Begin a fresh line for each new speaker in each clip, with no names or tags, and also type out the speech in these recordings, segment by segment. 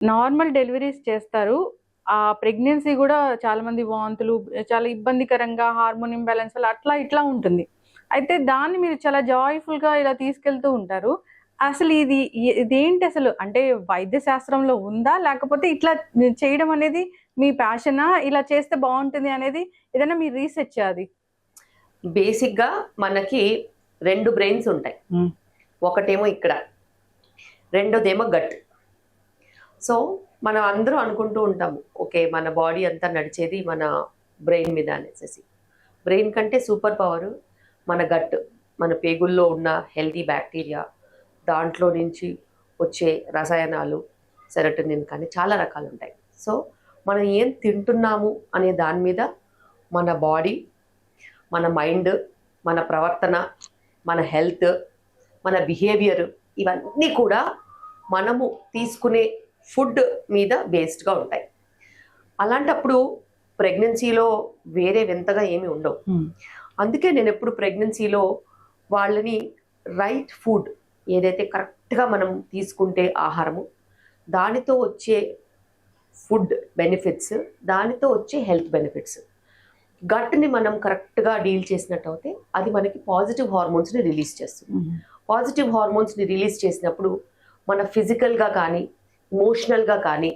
Normal deliveries చేస్తారు. ఆ pregnancy గూడా చాలా మంది వాంతులు, చాలా ఇబ్బందికరంగా హార్మోన్ ఇంబాలెన్స్ వల్ల అట్లా ఇట్లా ఉంటుంది. అయితే దాన్ని మీరు చాలా జాయ్‌ఫుల్‌గా ఇలా తీసుకెళ్తూ ఉంటారు. అసలు ఇదేంటి అసలు? అంటే వైద్య శాస్త్రంలో ఉందా? లేకపోతే ఇట్లా చేయడం అనేది మీ ప్యాషనా? ఇలా చేస్తే బావుంటుంది అనేది ఏదైనా మీరు రీసెర్చా అది?
బేసిక్‌గా మనకి 2 బ్రెయిన్స్ ఉంటాయి. ఒకటేమో ఇక్కడ, రెండోదేమో గట్. సో, మనం అందరూ అనుకుంటూ ఉంటాము. ఓకే. మన బాడీ అంతా నడిచేది మన బ్రెయిన్ మీద అనేసేసి. బ్రెయిన్ కంటే సూపర్ పవరు మన గట్. మన పేగుల్లో ఉన్న హెల్తీ బ్యాక్టీరియా, దాంట్లో నుంచి వచ్చే రసాయనాలు, సెరటోనిన్ కానీ చాలా రకాలుంటాయి. సో, మనం ఏం తింటున్నాము అనే దాని మీద మన బాడీ, మన మైండ్, మన ప్రవర్తన, మన హెల్త్, మన బిహేవియర్ ఇవన్నీ కూడా మనము తీసుకునే ఫుడ్ మీద బేస్డ్గా ఉంటాయి. అలాంటప్పుడు ప్రెగ్నెన్సీలో వేరే వింతగా ఏమి ఉండవు. అందుకే నేను ఎప్పుడు ప్రెగ్నెన్సీలో వాళ్ళని రైట్ ఫుడ్ ఏదైతే కరెక్ట్గా మనం తీసుకుంటే ఆహారము, దానితో వచ్చే ఫుడ్ బెనిఫిట్స్, దానితో వచ్చే హెల్త్ బెనిఫిట్స్, గట్ని మనం కరెక్ట్గా డీల్ చేసినట్టు అయితే అది మనకి పాజిటివ్ హార్మోన్స్ని రిలీజ్ చేస్తుంది. పాజిటివ్ హార్మోన్స్ని రిలీజ్ చేసినప్పుడు మన ఫిజికల్గా కానీ, ఇమోషనల్గా కానీ,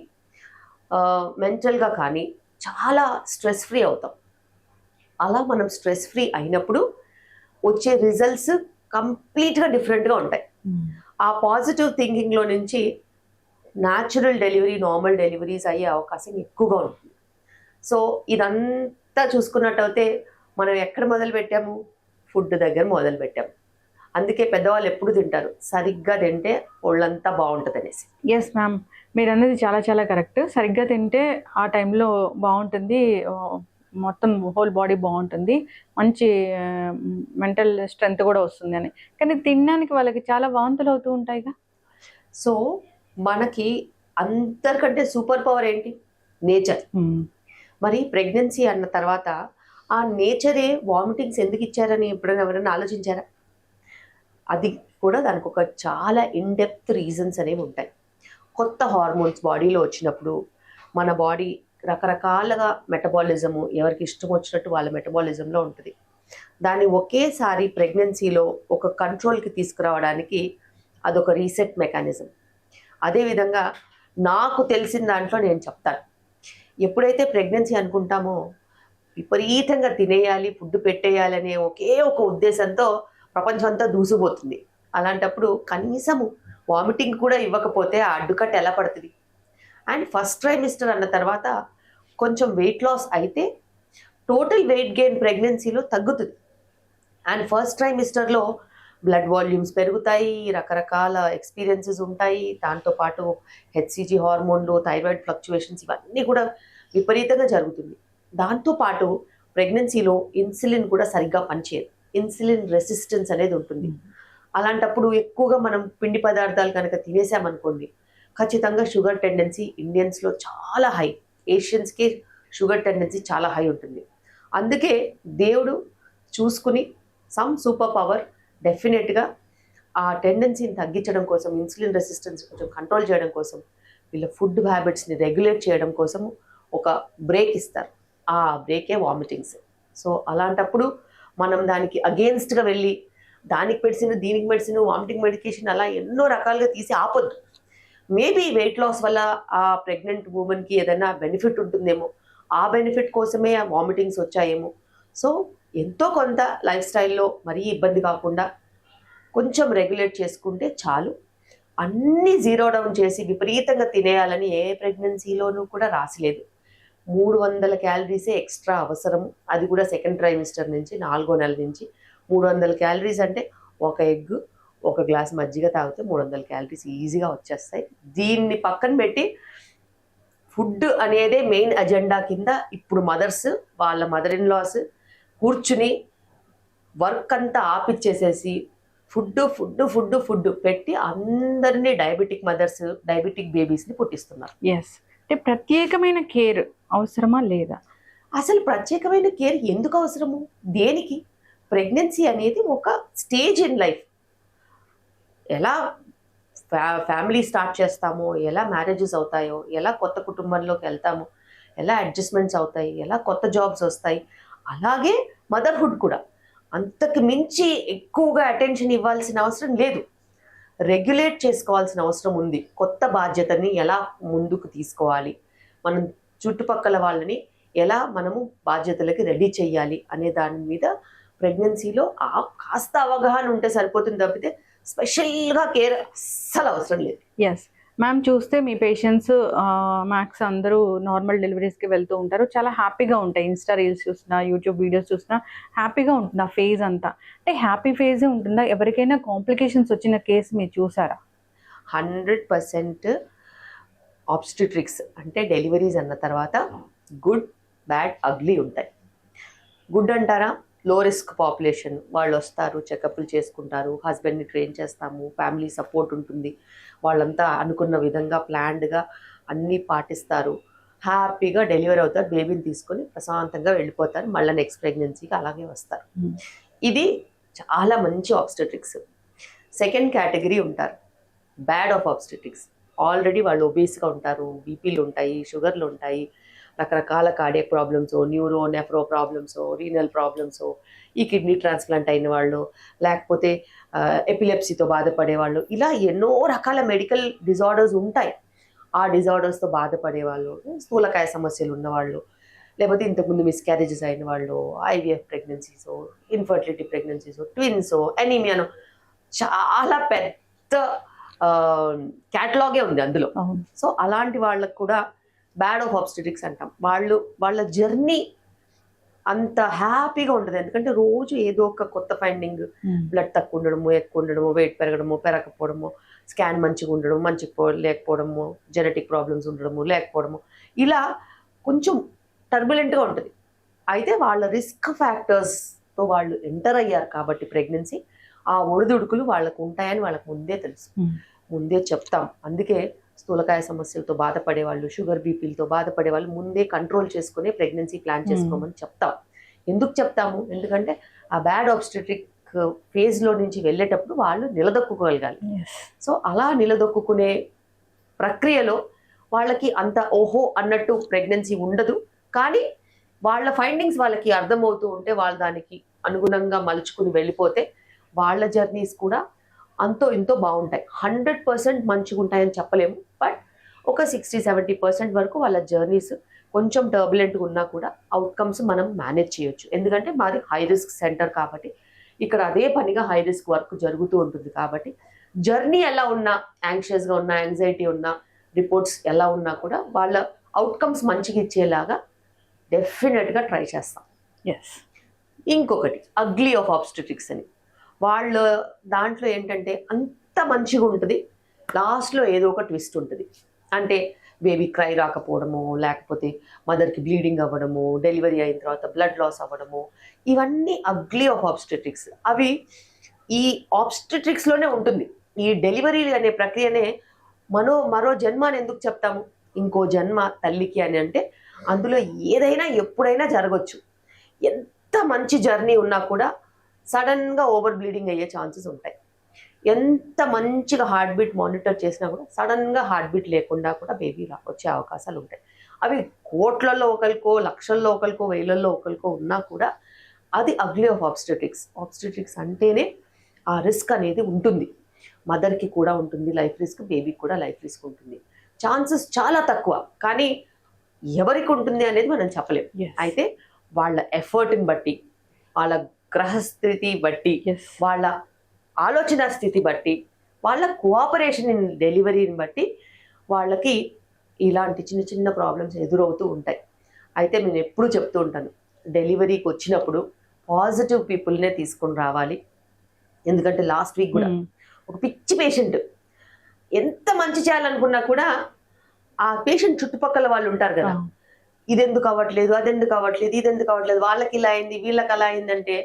మెంటల్గా కానీ చాలా స్ట్రెస్ ఫ్రీ అవుతాం. అలా మనం స్ట్రెస్ ఫ్రీ అయినప్పుడు వచ్చే రిజల్ట్స్ కంప్లీట్గా డిఫరెంట్గా ఉంటాయి. ఆ పాజిటివ్ థింకింగ్లో నుంచి న్యాచురల్ డెలివరీ, నార్మల్ డెలివరీస్ అయ్యే అవకాశం ఎక్కువగా ఉంటుంది. సో ఇదంతా చూసుకున్నట్టయితే మనం ఎక్కడ మొదలు పెట్టాము? ఫుడ్ దగ్గర మొదలు పెట్టాము. అందుకే పెద్దవాళ్ళు ఎప్పుడు తింటారు, సరిగ్గా తింటే ఒళ్ళంతా బాగుంటుంది అనేసి.
ఎస్ మ్యామ్, మీరు అన్నది చాలా చాలా కరెక్ట్. సరిగ్గా తింటే ఆ టైంలో బాగుంటుంది, మొత్తం హోల్ బాడీ బాగుంటుంది, మంచి మెంటల్ స్ట్రెంగ్త్ కూడా వస్తుంది అని. కానీ తినడానికి వాళ్ళకి చాలా వాంతులు అవుతూ ఉంటాయిగా.
సో మనకి అందరికంటే సూపర్ పవర్ ఏంటి? నేచర్. మరి ప్రెగ్నెన్సీ అన్న తర్వాత ఆ నేచరే వామిటింగ్స్ ఎందుకు ఇచ్చారని ఎప్పుడైనా ఎవరైనా ఆలోచించారా? అది కూడా దానికి ఒక చాలా ఇన్డెప్త్ రీజన్స్ అనేవి ఉంటాయి. కొత్త హార్మోన్స్ బాడీలో వచ్చినప్పుడు మన బాడీ రకరకాలుగా మెటబాలిజము, ఎవరికి ఇష్టం వచ్చినట్టు వాళ్ళ మెటబాలిజంలో ఉంటుంది. దాన్ని ఒకేసారి ప్రెగ్నెన్సీలో ఒక కంట్రోల్కి తీసుకురావడానికి అదొక రీసెట్ మెకానిజం. అదేవిధంగా నాకు తెలిసిన దాంట్లో నేను చెప్తాను, ఎప్పుడైతే ప్రెగ్నెన్సీ అనుకుంటామో విపరీతంగా తినేయాలి, ఫుడ్ పెట్టేయాలి అనే ఒకే ఒక ఉద్దేశంతో ప్రపంచం అంతా దూసిపోతుంది. అలాంటప్పుడు కనీసము వామిటింగ్ కూడా ఇవ్వకపోతే ఆ అడ్డుకట్ట ఎలా పడుతుంది? అండ్ ఫస్ట్ ట్రైమిస్టర్ అన్న తర్వాత కొంచెం వెయిట్ లాస్ అయితే టోటల్ వెయిట్ గెయిన్ ప్రెగ్నెన్సీలో తగ్గుతుంది. అండ్ ఫస్ట్ ట్రైమిస్టర్లో బ్లడ్ వాల్యూమ్స్ పెరుగుతాయి, రకరకాల ఎక్స్పీరియన్సెస్ ఉంటాయి, దాంతోపాటు హెచ్సిజీ హార్మోన్లు, థైరాయిడ్ ఫ్లక్చువేషన్స్ ఇవన్నీ కూడా విపరీతంగా జరుగుతుంది. దాంతోపాటు ప్రెగ్నెన్సీలో ఇన్సులిన్ కూడా సరిగ్గా పనిచేయదు, ఇన్సులిన్ రెసిస్టెన్స్ అనేది ఉంటుంది. అలాంటప్పుడు ఎక్కువగా మనం పిండి పదార్థాలు కనుక తినేసామనుకోండి, ఖచ్చితంగా షుగర్ టెండెన్సీ ఇండియన్స్లో చాలా హై, ఏషియన్స్కి షుగర్ టెండెన్సీ చాలా హై ఉంటుంది. అందుకే దేవుడు చూసుకుని సమ్ సూపర్ పవర్ డెఫినెట్గా ఆ టెండెన్సీని తగ్గించడం కోసం, ఇన్సులిన్ రెసిస్టెన్స్ కొంచెం కంట్రోల్ చేయడం కోసం, వీళ్ళ ఫుడ్ హ్యాబిట్స్ని రెగ్యులేట్ చేయడం కోసం ఒక బ్రేక్ ఇస్తారు. ఆ బ్రేకే వామిటింగ్స్. సో అలాంటప్పుడు మనం దానికి అగేన్స్ట్గా వెళ్ళి దానికి మెడిసిన్, దీనికి మెడిసిన్, వామిటింగ్ మెడికేషన్ అలా ఎన్నో రకాలుగా తీసి ఆపొద్దు. మేబీ వెయిట్ లాస్ వల్ల ఆ ప్రెగ్నెంట్ ఉమెన్కి ఏదైనా బెనిఫిట్ ఉంటుందేమో, ఆ బెనిఫిట్ కోసమే ఆ వామిటింగ్స్ వచ్చాయేమో. సో ఎంతో కొంత లైఫ్ స్టైల్లో మరీ ఇబ్బంది కాకుండా కొంచెం రెగ్యులేట్ చేసుకుంటే చాలు. అన్నీ జీరో డౌన్ చేసి విపరీతంగా తినేయాలని ఏ ప్రెగ్నెన్సీలోనూ కూడా రాసిలేదు. 300 క్యాలరీసే ఎక్స్ట్రా అవసరము, అది కూడా సెకండ్ ట్రైమిస్టర్ నుంచి 4వ నెల నుంచి. 300 క్యాలరీస్ అంటే ఒక ఎగ్, ఒక గ్లాస్ మజ్జిగ తాగితే 300 క్యాలరీస్ ఈజీగా వచ్చేస్తాయి. దీన్ని పక్కన పెట్టి ఫుడ్ అనేదే మెయిన్ అజెండా కింద ఇప్పుడు మదర్స్, వాళ్ళ మదర్ ఇన్ లాస్ కూర్చుని వర్క్ అంతా ఆపిచ్చేసేసి ఫుడ్ ఫుడ్ ఫుడ్ ఫుడ్ పెట్టి అందరినీ డయాబెటిక్ మదర్స్, డయాబెటిక్ బేబీస్ని పుట్టిస్తున్నారు.
ఎస్, అంటే ప్రత్యేకమైన కేర్ అవసరమా లేదా?
అసలు ప్రత్యేకమైన కేర్ ఎందుకు అవసరము? దేనికి? ప్రెగ్నెన్సీ అనేది ఒక స్టేజ్ ఇన్ లైఫ్. ఎలా ఫ్యామిలీ స్టార్ట్ చేస్తామో, ఎలా మ్యారేజెస్ అవుతాయో, ఎలా కొత్త కుటుంబంలోకి వెళ్తామో, ఎలా అడ్జస్ట్మెంట్స్ అవుతాయి, ఎలా కొత్త జాబ్స్ వస్తాయి, అలాగే మదర్హుడ్ కూడా అంతకు మించి ఎక్కువగా అటెన్షన్ ఇవ్వాల్సిన అవసరం లేదు. రెగ్యులేట్ చేసుకోవాల్సిన అవసరం ఉంది. కొత్త బాధ్యతని ఎలా ముందుకు తీసుకోవాలి, మనం చుట్టుపక్కల వాళ్ళని ఎలా మనము బాధ్యతలకి రెడీ చేయాలి అనే దాని మీద ప్రెగ్నెన్సీలో కాస్త అవగాహన ఉంటే సరిపోతుంది తప్పితే స్పెషల్గా కేర్ అస్సలు అవసరం లేదు.
ఎస్ మ్యామ్, చూస్తే మీ పేషెంట్స్ మ్యాక్స్ అందరూ నార్మల్ డెలివరీస్కి వెళ్తూ ఉంటారు, చాలా హ్యాపీగా ఉంటాయి. ఇన్స్టా రీల్స్ చూసినా, యూట్యూబ్ వీడియోస్ చూసినా హ్యాపీగా ఉంటుంది ఆ ఫేజ్ అంతా. అంటే హ్యాపీ ఫేజే ఉంటుందా? ఎవరికైనా కాంప్లికేషన్స్ వచ్చిన కేసు మీరు చూసారా?
100% ఆబ్స్టెట్రిక్స్ అంటే డెలివరీస్ అన్న తర్వాత గుడ్, బ్యాడ్, అగ్లీ ఉంటాయి. గుడ్ అంటారా, లో రిస్క్ పాపులేషన్ వాళ్ళు వస్తారు, చెకప్లు చేసుకుంటారు, హస్బెండ్ని ట్రైన్ చేస్తాము, ఫ్యామిలీ సపోర్ట్ ఉంటుంది, వాళ్ళంతా అనుకున్న విధంగా ప్లాన్డ్గా అన్నీ పాటిస్తారు, హ్యాపీగా డెలివరీ అవుతారు, బేబీని తీసుకొని ప్రశాంతంగా వెళ్ళిపోతారు, మళ్ళీ నెక్స్ట్ ప్రెగ్నెన్సీకి అలాగే వస్తారు. ఇది చాలా మంచి ఆబ్స్టెట్రిక్స్. సెకండ్ కేటగిరీ ఉంటారు బ్యాడ్ ఆఫ్ ఆబ్స్టెట్రిక్స్. ఆల్రెడీ వాళ్ళు ఒబేస్గా ఉంటారు, బీపీలు ఉంటాయి, షుగర్లు ఉంటాయి, రకరకాల cardiac problems, neuro nephro problems, renal problems, ఈ కిడ్నీ ట్రాన్స్ప్లాంట్ అయిన వాళ్ళు, లేకపోతే ఎపిలెప్సీతో బాధపడేవాళ్ళు, ఇలా ఎన్నో రకాల మెడికల్ డిజార్డర్స్ ఉంటాయి. ఆ డిజార్డర్స్తో బాధపడేవాళ్ళు, స్థూలకాయ సమస్యలు ఉన్నవాళ్ళు, లేకపోతే ఇంతకుముందు మిస్క్యారేజెస్ అయిన వాళ్ళు, IVF pregnancies, infertility pregnancies, twins, ఎనీమియాను, చాలా పెద్ద క్యాటలాగే ఉంది అందులో. సో అలాంటి వాళ్ళకు కూడా బ్యాడ్ ఆఫ్ ఆబ్స్టెట్రిక్స్ అంటాం. వాళ్ళ జర్నీ అంత హ్యాపీగా ఉంటుంది, ఎందుకంటే రోజు ఏదో ఒక కొత్త ఫైండింగ్, బ్లడ్ తక్కువ ఉండడము, ఎక్కువ ఉండడము, వెయిట్ పెరగడము, పెరగకపోవడము, స్కాన్ మంచిగా ఉండడం, మంచిగా లేకపోవడము, జెనెటిక్ ప్రాబ్లమ్స్ ఉండడము, లేకపోవడము, ఇలా కొంచెం టర్బులెంట్గా ఉంటుంది. అయితే వాళ్ళ రిస్క్ ఫ్యాక్టర్స్తో వాళ్ళు ఎంటర్ అయ్యారు కాబట్టి ప్రెగ్నెన్సీ, ఆ ఒడిదుడుకులు వాళ్ళకు ఉంటాయని వాళ్ళకు ముందే తెలుసు, ముందే చెప్తాం. అందుకే స్థూలకాయ సమస్యలతో బాధపడే వాళ్ళు, షుగర్ బీపీలతో బాధపడే వాళ్ళు ముందే కంట్రోల్ చేసుకుని ప్రెగ్నెన్సీ ప్లాన్ చేసుకోమని చెప్తాం. ఎందుకు చెప్తాము? ఎందుకంటే ఆ బ్యాడ్ ఆబ్స్టెట్రిక్ ఫేజ్లో నుంచి వెళ్ళేటప్పుడు వాళ్ళు నిలదొక్కుకోగలగాలి. సో అలా నిలదొక్కునే ప్రక్రియలో వాళ్ళకి అంత ఓహో అన్నట్టు ప్రెగ్నెన్సీ ఉండదు, కానీ వాళ్ళ ఫైండింగ్స్ వాళ్ళకి అర్థమవుతూ ఉంటే వాళ్ళు దానికి అనుగుణంగా మలుచుకుని వెళ్ళిపోతే వాళ్ళ జర్నీస్ కూడా అంతో ఇంతో బాగుంటాయి. 100% మంచిగా ఉంటాయని చెప్పలేము, బట్ ఒక 60-70% వరకు వాళ్ళ జర్నీస్ కొంచెం టర్బులెంట్గా ఉన్నా కూడా అవుట్కమ్స్ మనం మేనేజ్ చేయొచ్చు. ఎందుకంటే మాది హై రిస్క్ సెంటర్ కాబట్టి ఇక్కడ అదే పనిగా హై రిస్క్ వర్క్ జరుగుతూ ఉంటుంది. కాబట్టి జర్నీ ఎలా ఉన్నా, యాంగ్షియస్గా ఉన్నా, యాంగ్జైటీ ఉన్నా, రిపోర్ట్స్ ఎలా ఉన్నా కూడా వాళ్ళ అవుట్కమ్స్ మంచిగా ఇచ్చేలాగా డెఫినెట్గా ట్రై చేస్తాం. ఇంకొకటి అగ్లీ ఆఫ్ ఆబ్స్టెట్రిక్స్ అని, వాళ్ళ దాంట్లో ఏంటంటే అంత మంచిగా ఉంటుంది, లాస్ట్లో ఏదో ఒక ట్విస్ట్ ఉంటుంది. అంటే బేబీ క్రై రాకపోవడము, లేకపోతే మదర్కి బ్లీడింగ్ అవ్వడము, డెలివరీ అయిన తర్వాత బ్లడ్ లాస్ అవ్వడము, ఇవన్నీ అగ్లీ ఆఫ్ ఆబ్స్టెట్రిక్స్. అవి ఈ ఆబ్స్టెట్రిక్స్లోనే ఉంటుంది. ఈ డెలివరీ అనే ప్రక్రియనే మరో జన్మ అని ఎందుకు చెప్తాము? ఇంకో జన్మ తల్లికి అని అంటే అందులో ఏదైనా ఎప్పుడైనా జరగచ్చు. ఎంత మంచి జర్నీ ఉన్నా కూడా సడన్గా ఓవర్ బ్లీడింగ్ అయ్యే ఛాన్సెస్ ఉంటాయి. ఎంత మంచిగా హార్ట్ బీట్ మానిటర్ చేసినా కూడా సడన్గా హార్ట్ బీట్ లేకుండా కూడా బేబీ వచ్చే అవకాశాలు ఉంటాయి. అవి కోట్లలో ఒకరికో, లక్షల్లో ఒకరికో, వేలల్లో ఒకరికో ఉన్నా కూడా అది అగ్లీ ఆఫ్ ఆబ్స్టెట్రిక్స్. ఆబ్స్టెట్రిక్స్ అంటేనే ఆ రిస్క్ అనేది ఉంటుంది. మదర్కి కూడా ఉంటుంది లైఫ్ రిస్క్, బేబీకి కూడా లైఫ్ రిస్క్ ఉంటుంది. ఛాన్సెస్ చాలా తక్కువ, కానీ ఎవరికి ఉంటుంది అనేది మనం చెప్పలేం. అయితే వాళ్ళ ఎఫర్ట్ని బట్టి, వాళ్ళ గ్రహస్థితి బట్టి, వాళ్ళ ఆలోచన స్థితి బట్టి, వాళ్ళ కోఆపరేషన్ ఇన్ డెలివరీని బట్టి వాళ్ళకి ఇలాంటి చిన్న చిన్న ప్రాబ్లమ్స్ ఎదురవుతూ ఉంటాయి. అయితే నేను ఎప్పుడు చెప్తూ ఉంటాను, డెలివరీకి వచ్చినప్పుడు పాజిటివ్ పీపుల్నే తీసుకొని రావాలి. ఎందుకంటే లాస్ట్ వీక్ కూడా ఒక పిచ్చి పేషెంట్ ఎంత మంచి చేయాలనుకున్నా కూడా ఆ పేషెంట్ చుట్టుపక్కల వాళ్ళు ఉంటారు కదా, ఇదెందుకు అవ్వట్లేదు, అదెందుకు అవ్వట్లేదు, ఇదెందుకు అవ్వట్లేదు, వాళ్ళకి ఇలా అయింది, వీళ్ళకి అలా అయిందంటే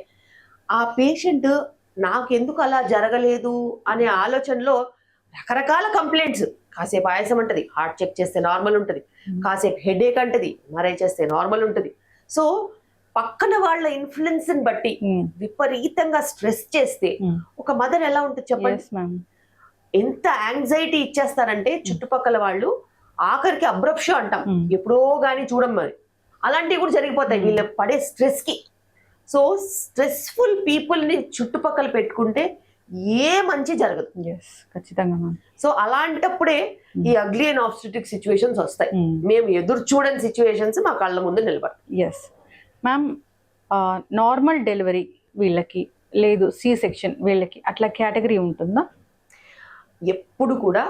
ఆ పేషెంట్ నాకెందుకు అలా జరగలేదు అనే ఆలోచనలో రకరకాల కంప్లైంట్స్, కాసేపు ఆయాసం ఉంటుంది, హార్ట్ చెక్ చేస్తే నార్మల్ ఉంటుంది, కాసేపు హెడేక్ అంటది, మరై చేస్తే నార్మల్ ఉంటుంది. సో పక్కన వాళ్ళ ఇన్ఫ్లుయెన్స్ని బట్టి విపరీతంగా స్ట్రెస్ చేస్తే ఒక మదర్ ఎలా ఉంటుంది చెప్పండి? ఎంత యాంగ్జైటీ ఇచ్చేస్తారంటే చుట్టుపక్కల వాళ్ళు, ఆఖరికి అబ్రప్షో అంటాం, ఎప్పుడో గానీ చూడం మరి, అలాంటివి కూడా జరిగిపోతాయి వీళ్ళ పడే స్ట్రెస్ కి. సో స్ట్రెస్ఫుల్ పీపుల్ ని చుట్టుపక్కల పెట్టుకుంటే ఏ మంచి జరగదు.
ఖచ్చితంగా.
సో అలాంటప్పుడే ఈ అగ్లీ అండ్ ఆబ్స్టెటిక్ సిచ్యువేషన్స్ వస్తాయి. మేము ఎదురు చూడని సిచ్యువేషన్స్ మా కళ్ళ ముందు నిలబడతాయి.
Yes ma'am. నార్మల్ డెలివరీ వీళ్ళకి లేదు, సి సెక్షన్ వీళ్ళకి అట్లా కేటగిరీ ఉంటుందా?
ఎప్పుడు కూడా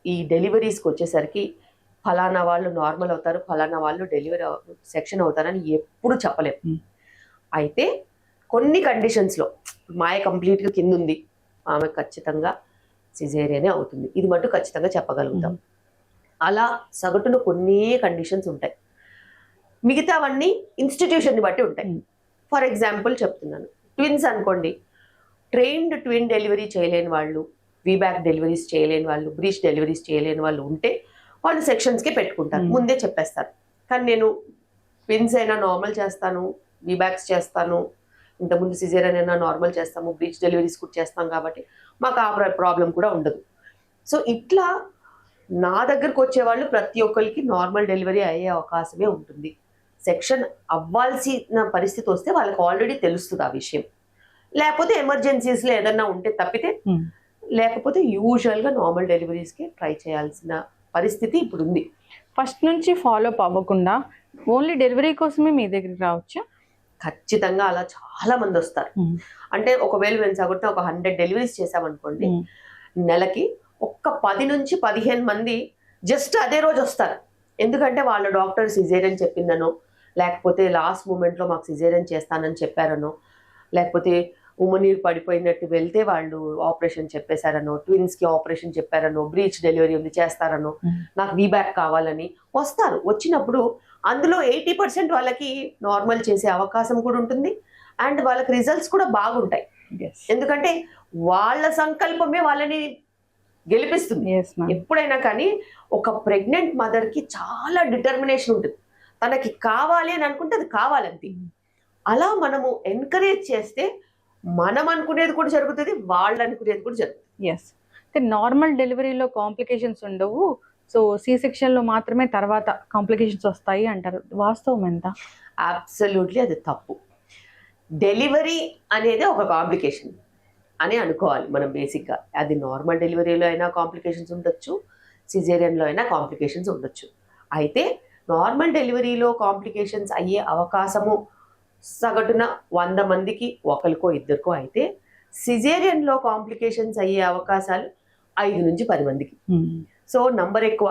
ఈ డెలివరీస్కి వచ్చేసరికి ఫలానా వాళ్ళు నార్మల్ అవుతారు, ఫలానా వాళ్ళు డెలివరీ సెక్షన్ అవుతారని ఎప్పుడు చెప్పలేము. అయితే కొన్ని కండిషన్స్లో మాయ కంప్లీట్గా కింద ఉంది, ఆమె ఖచ్చితంగా సిజేరియనే అవుతుంది, ఇది మటు ఖచ్చితంగా చెప్పగలుగుతాం. అలా సగటున కొన్ని కండిషన్స్ ఉంటాయి, మిగతావన్నీ ఇన్స్టిట్యూషన్ని బట్టి ఉంటాయి. ఫర్ ఎగ్జాంపుల్ చెప్తున్నాను, ట్విన్స్ అనుకోండి, ట్రైన్డ్ ట్విన్ డెలివరీ చేయలేని వాళ్ళు, వీబ్యాక్ డెలివరీస్ చేయలేని వాళ్ళు, బ్రీచ్ డెలివరీస్ చేయలేని వాళ్ళు ఉంటే వాళ్ళు సెక్షన్స్కి పెట్టుకుంటారు, ముందే చెప్పేస్తారు. కానీ నేను ట్విన్స్ అయినా నార్మల్ చేస్తాను, వీబ్యాక్స్ చేస్తాను, ఇంతకుముందు సిజేరియన్ అయినా నార్మల్ చేస్తాము, బ్రీచ్ డెలివరీస్ కూడా చేస్తాం కాబట్టి మాకు ఆ ప్రాబ్లం కూడా ఉండదు. సో ఇట్లా నా దగ్గరకు వచ్చేవాళ్ళు ప్రతి ఒక్కరికి నార్మల్ డెలివరీ అయ్యే అవకాశమే ఉంటుంది. సెక్షన్ అవ్వాల్సిన పరిస్థితి వస్తే వాళ్ళకి ఆల్రెడీ తెలుస్తుంది ఆ విషయం, లేకపోతే ఎమర్జెన్సీస్లో ఏదన్నా ఉంటే తప్పితే, లేకపోతే యూజువల్గా నార్మల్ డెలివరీస్కి ట్రై చేయాల్సిన పరిస్థితి ఇప్పుడు ఉంది.
ఫస్ట్ నుంచి ఫాలో అప్ అవ్వకుండా ఓన్లీ డెలివరీ కోసమే మీ దగ్గరికి రావచ్చా?
ఖచ్చితంగా అలా చాలా మంది వస్తారు. అంటే ఒకవేళ మేము సగటున ఒక 100 డెలివరీస్ చేసామనుకోండి, నెలకి ఒక్క 10 నుంచి 15 మంది జస్ట్ అదే రోజు వస్తారు. ఎందుకంటే వాళ్ళ డాక్టర్ సిజేరియన్ చెప్పిందనో, లేకపోతే లాస్ట్ మూమెంట్లో మాకు సిజేరియన్ చేస్తానని చెప్పారనో, లేకపోతే ఉమ్మనీరు పడిపోయినట్టు వెళ్తే వాళ్ళు ఆపరేషన్ చెప్పేశారనో, ట్విన్స్కి ఆపరేషన్ చెప్పారనో, బ్రీచ్ డెలివరీ ఉంది చేస్తారనో, నాకు వీబ్యాక్ కావాలని వస్తారు. వచ్చినప్పుడు అందులో 80% వాళ్ళకి నార్మల్ చేసే అవకాశం కూడా ఉంటుంది, అండ్ వాళ్ళకి రిజల్ట్స్ కూడా బాగుంటాయి. ఎందుకంటే వాళ్ళ సంకల్పమే వాళ్ళని గెలిపిస్తుంది. ఎప్పుడైనా కానీ ఒక ప్రెగ్నెంట్ మదర్కి చాలా డిటర్మినేషన్ ఉంటుంది, తనకి కావాలి అని అనుకుంటే అది కావాలంతే. అలా మనము ఎంకరేజ్ చేస్తే మనం అనుకునేది కూడా జరుగుతుంది, వాళ్ళు అనుకునేది కూడా జరుగుతుంది.
ఎస్. నార్మల్ డెలివరీలో కాంప్లికేషన్స్ ఉండవు, సో సి సెక్షన్లో మాత్రమే తర్వాత కాంప్లికేషన్స్ వస్తాయి అంటారు, వాస్తవం ఎంత?
అబ్సల్యూట్లీ అది తప్పు. డెలివరీ అనేది ఒక కాంప్లికేషన్ అని అనుకోవాలి మనం బేసిక్గా. అది నార్మల్ డెలివరీలో అయినా కాంప్లికేషన్స్ ఉండొచ్చు, సిజేరియన్లో అయినా కాంప్లికేషన్స్ ఉండొచ్చు. అయితే నార్మల్ డెలివరీలో కాంప్లికేషన్స్ అయ్యే అవకాశము సగటున 100 మందికి ఒకరికో ఇద్దరికో అయితే, సిజేరియన్లో కాంప్లికేషన్స్ అయ్యే అవకాశాలు 5 నుంచి 10 మందికి. సో నంబర్ ఎక్కువ,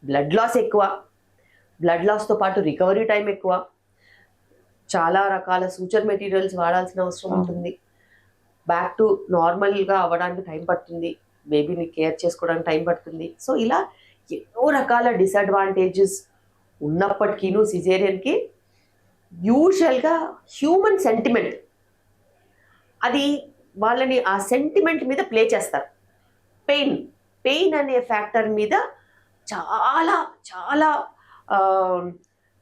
బ్లడ్ లాస్ ఎక్కువ, బ్లడ్ లాస్తో పాటు రికవరీ టైం ఎక్కువ, చాలా రకాల సూచర్ మెటీరియల్స్ వాడాల్సిన అవసరం ఉంటుంది, బ్యాక్ టు నార్మల్గా అవ్వడానికి టైం పడుతుంది, బేబీని కేర్ చేసుకోవడానికి టైం పడుతుంది. సో ఇలా ఎన్నో రకాల డిసడ్వాంటేజెస్ ఉన్నప్పటికీను సిజేరియన్కి యూజువల్గా హ్యూమన్ సెంటిమెంట్, అది వాళ్ళని ఆ సెంటిమెంట్ మీద ప్లే చేస్తారు. పెయిన్ అనే ఫ్యాక్టర్ మీద చాలా చాలా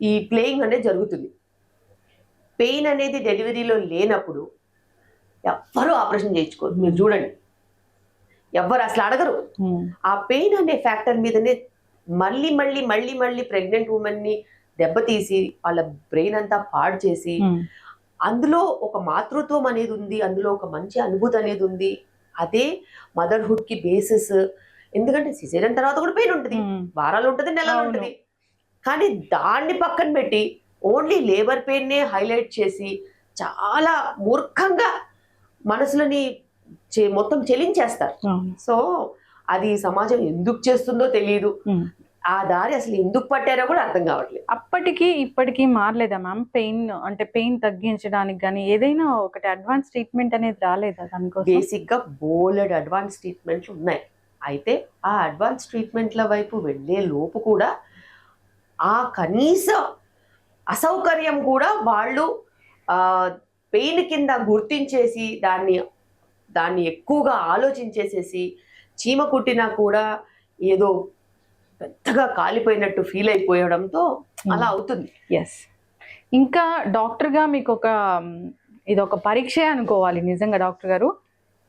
ఈ ప్లేయింగ్ అనేది జరుగుతుంది. పెయిన్ అనేది డెలివరీలో లేనప్పుడు ఎవ్వరూ ఆపరేషన్ చేయించుకోరు. మీరు చూడండి, ఎవ్వరు అసలు అడగరు. ఆ పెయిన్ అనే ఫ్యాక్టర్ మీదనే మళ్ళీ మళ్ళీ మళ్ళీ మళ్ళీ ప్రెగ్నెంట్ ఉమెన్ని దెబ్బతీసి వాళ్ళ బ్రెయిన్ అంతా పాడు చేసి, అందులో ఒక మాతృత్వం అనేది ఉంది, అందులో ఒక మంచి అనుభూతి అనేది ఉంది, అదే మదర్హుడ్కి బేసిస్. ఎందుకంటే సిజేరియన్ తర్వాత కూడా పెయిన్ ఉంటుంది, వారాలు ఉంటుంది, నెలలు ఉంటుంది. కానీ దాన్ని పక్కన పెట్టి ఓన్లీ లేబర్ పెయిన్నే హైలైట్ చేసి చాలా మూర్ఖంగా మనసులని మొత్తం చెలించేస్తారు. సో అది సమాజం ఎందుకు చేస్తుందో తెలియదు, ఆ దారి అసలు ఎందుకు పట్టారో కూడా అర్థం కావట్లేదు.
అప్పటికి ఇప్పటికీ మారలేదా మ్యామ్? పెయిన్ తగ్గించడానికి కానీ ఏదైనా ఒకటి అడ్వాన్స్ ట్రీట్మెంట్ అనేది రాలేదా దానికోసం?
బేసిక్గా బోలెడ్ అడ్వాన్స్ ట్రీట్మెంట్లు ఉన్నాయి. అయితే ఆ అడ్వాన్స్ ట్రీట్మెంట్ల వైపు వెళ్ళే లోపు కూడా ఆ కనీస అసౌకర్యం కూడా వాళ్ళు పెయిన్ కింద గుర్తించేసి దాన్ని ఎక్కువగా ఆలోచించేసేసి, చీమ కుట్టినా కూడా ఏదో పెద్దగా కాలిపోయినట్టు ఫీల్ అయిపోయడంతో అలా అవుతుంది.
ఎస్. ఇంకా డాక్టర్గా మీకు ఇదొక పరీక్ష అనుకోవాలి నిజంగా. డాక్టర్ గారు,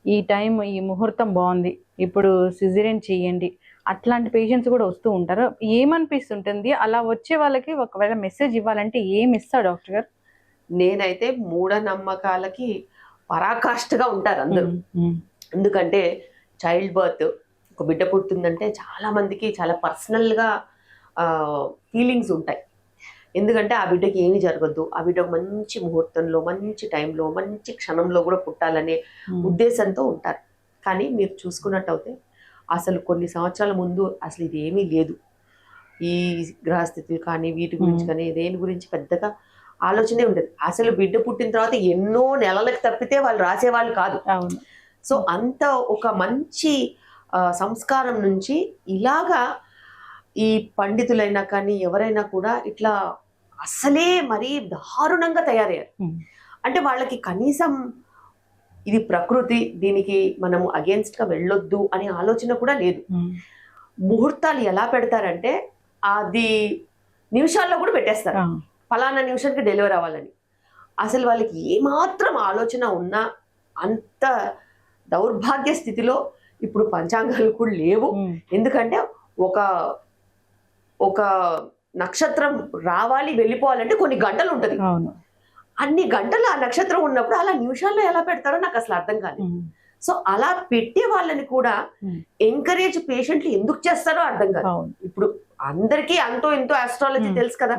ఈ టైం ఈ ముహూర్తం బాగుంది, ఇప్పుడు సిజేరియన్ చేయండి అట్లాంటి పేషెంట్స్ కూడా వస్తూ ఉంటారు. ఏమనిపిస్తుంటుంది అలా వచ్చే వాళ్ళకి ఒకవేళ మెసేజ్ ఇవ్వాలంటే ఏమి ఇస్తారు డాక్టర్ గారు?
నేనైతే మూఢనమ్మకాలకి పరాకాష్ఠగా ఉంటారు అందరూ. ఎందుకంటే చైల్డ్ బర్త్, ఒక బిడ్డ పుట్టిందంటే చాలా మందికి చాలా పర్సనల్గా ఫీలింగ్స్ ఉంటాయి. ఎందుకంటే ఆ బిడ్డకి ఏమీ జరగద్దు, ఆ బిడ్డ మంచి ముహూర్తంలో, మంచి టైంలో, మంచి క్షణంలో కూడా పుట్టాలనే ఉద్దేశంతో ఉంటారు. కానీ మీరు చూసుకున్నట్టయితే అసలు కొన్ని సంవత్సరాల ముందు అసలు ఇది ఏమీ లేదు. ఈ గ్రహస్థితులు కానీ వీటి గురించి కానీ దేని గురించి పెద్దగా ఆలోచనే ఉండదు. అసలు బిడ్డ పుట్టిన తర్వాత ఎన్నో నెలలకు తప్పితే వాళ్ళు రాసేవాళ్ళు కాదు. సో అంత ఒక మంచి సంస్కారం నుంచి ఇలాగా ఈ పండితులైనా కానీ ఎవరైనా కూడా ఇట్లా అసలే మరీ దారుణంగా తయారయ్యారు. అంటే వాళ్ళకి కనీసం ఇది ప్రకృతి, దీనికి మనము అగేన్స్ట్ గా వెళ్ళొద్దు అనే ఆలోచన కూడా లేదు. ముహూర్తాలు ఎలా పెడతారంటే అది నిమిషాల్లో కూడా పెట్టేస్తారు, ఫలానా నిమిషానికి డెలివరీ అవ్వాలని. అసలు వాళ్ళకి ఏమాత్రం ఆలోచన ఉన్నా అంత దౌర్భాగ్య స్థితిలో ఇప్పుడు పంచాంగాలు కూడా లేవు. ఎందుకంటే ఒక నక్షత్రం రావాలి వెళ్ళిపోవాలంటే కొన్ని గంటలు ఉంటుంది. అన్ని గంటలు ఆ నక్షత్రం ఉన్నప్పుడు అలా నిమిషాల్లో ఎలా పెడతారో నాకు అసలు అర్థం కాదు. సో అలా పెట్టే వాళ్ళని కూడా ఎంకరేజ్ పేషెంట్లు ఎందుకు చేస్తారో అర్థం కాదు. ఇప్పుడు అందరికీ అంతో ఎంతో ఆస్ట్రాలజీ తెలుసు కదా.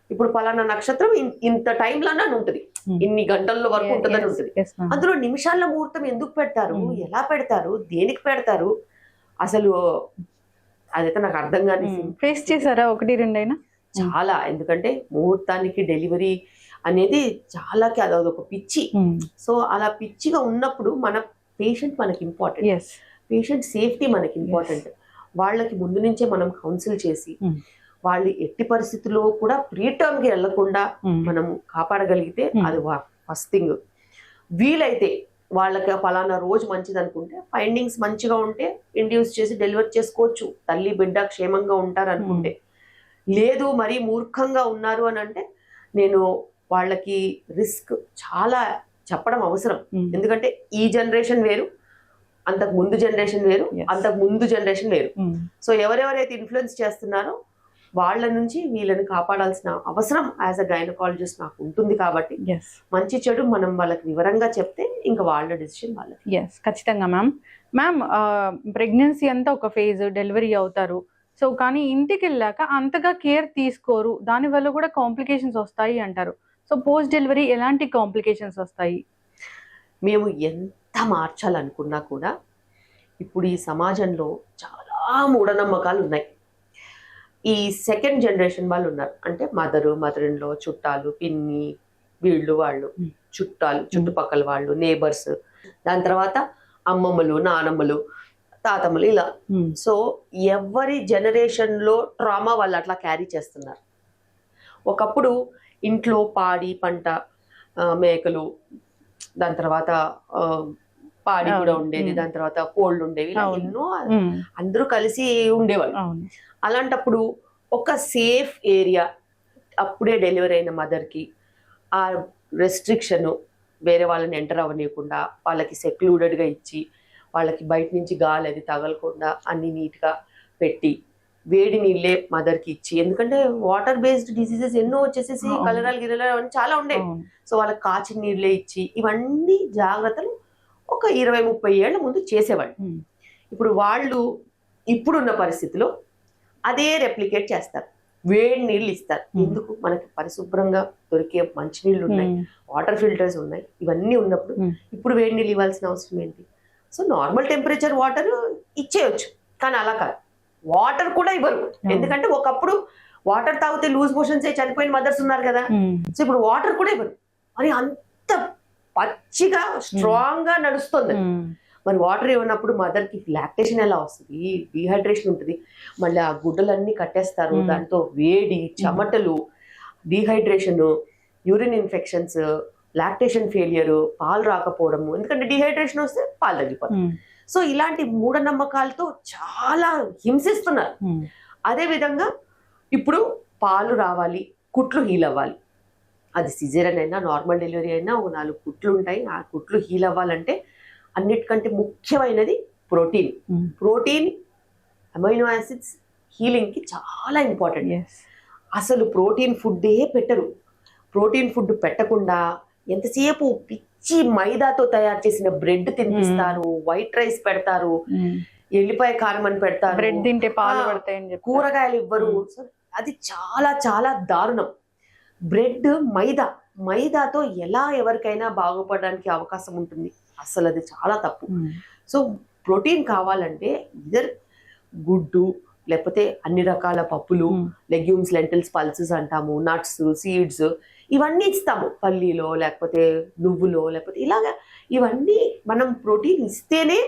ఇప్పుడు పలానా నక్షత్రం ఇంత టైంలోనే ఉంటుంది, ఇన్ని గంటల వరకు ఉంటుందని ఉంటుంది. అందులో నిమిషాల ముహూర్తం ఎందుకు పెడతారు, ఎలా పెడతారు, దేనికి పెడతారు, అసలు అదైతే నాకు అర్థం కాని.
ఫేస్ చేశారా ఒకటి రెండైనా?
చాలా. ఎందుకంటే ముహూర్తానికి డెలివరీ అనేది చాలా అదొక పిచ్చి. సో అలా పిచ్చిగా ఉన్నప్పుడు మన పేషెంట్ మనకి ఇంపార్టెంట్, పేషెంట్ సేఫ్టీ మనకి ఇంపార్టెంట్. వాళ్ళకి ముందు నుంచే మనం కౌన్సిల్ చేసి వాళ్ళు ఎట్టి పరిస్థితుల్లో కూడా ప్రీటర్మ్ కి వెళ్లకుండా మనం కాపాడగలిగితే అది ఫస్ట్ థింగ్. వీలైతే వాళ్ళకి ఫలానా రోజు మంచిది అనుకుంటే, ఫైండింగ్స్ మంచిగా ఉంటే ఇండ్యూస్ చేసి డెలివరీ చేసుకోవచ్చు, తల్లి బిడ్డ క్షేమంగా ఉంటారు అనుకుంటే. లేదు మరీ మూర్ఖంగా ఉన్నారు అని అంటే నేను వాళ్ళకి రిస్క్ చాలా చెప్పడం అవసరం. ఎందుకంటే ఈ జనరేషన్ వేరు, అంతకు ముందు జనరేషన్ వేరు, అంతకు ముందు జనరేషన్ వేరు. సో ఎవరెవరైతే ఇన్ఫ్లుయెన్స్ చేస్తున్నారో వాళ్ళ నుంచి వీళ్ళని కాపాడాల్సిన అవసరం యాజ్ అ గైనకాలజిస్ట్ నాకు ఉంటుంది. కాబట్టి మంచి చెడు మనం వాళ్ళకి వివరంగా చెప్తే ఇంకా వాళ్ళ డెసిషన్ వాళ్ళకి.
ఖచ్చితంగా మ్యామ్ ప్రెగ్నెన్సీ అంతా ఒక ఫేజ్, డెలివరీ అవుతారు. సో కానీ ఇంటికి వెళ్ళాక అంతగా కేర్ తీసుకోరు, దానివల్ల కూడా కాంప్లికేషన్స్ వస్తాయి అంటారు. సో పోస్ట్ డెలివరీ ఎలాంటి కాంప్లికేషన్స్ వస్తాయి?
మేము ఎంత మార్చాలనుకున్నా కూడా ఇప్పుడు ఈ సమాజంలో చాలా మూఢనమ్మకాలు ఉన్నాయి. ఈ సెకండ్ జనరేషన్ వాళ్ళు ఉన్నారు, అంటే మదర్ ఇన్ లా, చుట్టాలు, పిన్ని, వీళ్ళు వాళ్ళు చుట్టాలు, చుట్టుపక్కల వాళ్ళు, నేబర్స్, దాని తర్వాత అమ్మమ్మలు, నానమ్మలు, తాతమ్మలు, ఇలా. సో ఎవరి జనరేషన్ లో ట్రామా వాళ్ళు అట్లా క్యారీ చేస్తున్నారు. ఒకప్పుడు ఇంట్లో పాడి పంట, మేకలు, దాని తర్వాత పాడి కూడా ఉండేది, దాని తర్వాత కోళ్ళు ఉండేవి, ఎన్నో అందరూ కలిసి ఉండేవాళ్ళు. అలాంటప్పుడు ఒక సేఫ్ ఏరియా, అప్పుడే డెలివరీ అయిన మదర్కి ఆ రెస్ట్రిక్షన్, వేరే వాళ్ళని ఎంటర్ అవ్వనీయకుండా వాళ్ళకి సెక్లూడెడ్గా ఇచ్చి, వాళ్ళకి బయట నుంచి గాలి అది తగలకుండా అన్ని నీట్గా పెట్టి, వేడి నీళ్ళే మదర్కి ఇచ్చి, ఎందుకంటే వాటర్ బేస్డ్ డిసీజెస్ ఎన్నో వచ్చేసేసి కలరాలు గిరలాలు అవన్నీ చాలా ఉండేవి. సో వాళ్ళకి కాచిన నీళ్ళే ఇచ్చి ఇవన్నీ జాగ్రత్తలు ఒక 20-30 ఏళ్ల ముందు చేసేవాళ్ళు. ఇప్పుడు వాళ్ళు ఇప్పుడున్న పరిస్థితిలో అదే రెప్లికేట్ చేస్తారు, వేడి నీళ్ళు ఇస్తారు. ఎందుకు? మనకి పరిశుభ్రంగా దొరికే మంచినీళ్ళు ఉన్నాయి, వాటర్ ఫిల్టర్స్ ఉన్నాయి, ఇవన్నీ ఉన్నప్పుడు ఇప్పుడు వేడి నీళ్ళు ఇవ్వాల్సిన అవసరం ఏంటి? సో నార్మల్ టెంపరేచర్ వాటర్ ఇచ్చేయచ్చు, కానీ అలా కాదు, వాటర్ కూడా ఇవ్వరు. ఎందుకంటే ఒకప్పుడు వాటర్ తాగితే లూజ్ మోషన్స్ చనిపోయిన మదర్స్ ఉన్నారు కదా. సో ఇప్పుడు వాటర్ కూడా ఇవ్వరు. మరి అంత పచ్చిగా స్ట్రాంగ్ గా నడుస్తుంది. మరి వాటర్ ఇవ్వనప్పుడు మదర్ కి లాక్టేషన్ ఎలా వస్తుంది? డీహైడ్రేషన్ ఉంటుంది, మళ్ళీ ఆ గుడ్డలన్నీ కట్టేస్తారు, దాంతో వేడి, చెమటలు, dehydration, urine infections, lactation failure, పాలు రాకపోవడము, ఎందుకంటే డీహైడ్రేషన్ వస్తే పాలు తగ్గిపోతాయి. సో ఇలాంటి మూఢనమ్మకాలతో చాలా హింసిస్తున్నారు. అదే విధంగా ఇప్పుడు పాలు రావాలి, కుట్లు హీల్ అవ్వాలి, అది సిజేరియన్ అయినా నార్మల్ డెలివరీ అయినా ఒక 4 కుట్లు ఉంటాయి. ఆ కుట్లు హీల్ అవ్వాలంటే అన్నిటికంటే ముఖ్యమైనది ప్రోటీన్ అమైనో యాసిడ్స్ హీలింగ్కి చాలా ఇంపార్టెంట్.
ఎస్.
అసలు ప్రోటీన్ ఫుడ్డే పెట్టరు. ప్రోటీన్ ఫుడ్ పెట్టకుండా ఎంతసేపు పిచ్చి మైదాతో తయారు చేసిన బ్రెడ్ తినిపిస్తారు, వైట్ రైస్ పెడతారు, ఎల్లిపాయ కారం అని పెడతారు,
బ్రెడ్ తింటే పాలు పడతాయని చెప్పి
కూరగాయలు ఇవ్వరు. అది చాలా చాలా దారుణం. బ్రెడ్ మైదాతో ఎలా ఎవరికైనా బాగుపడడానికి అవకాశం ఉంటుంది? అసలు అది చాలా తప్పు. సో ప్రోటీన్ కావాలంటే ఇదర్ గుడ్డు, లేకపోతే అన్ని రకాల పప్పులు, లెగ్యూమ్స్, లెంటిల్స్, పల్సెస్ అంటాము, నట్స్, సీడ్స్, ఇవన్నీ ఇస్తాము. పల్లీలో, లేకపోతే నువ్వులో, లేకపోతే ఇలాగా ఇవన్నీ మనం ప్రోటీన్ ఇస్తేనే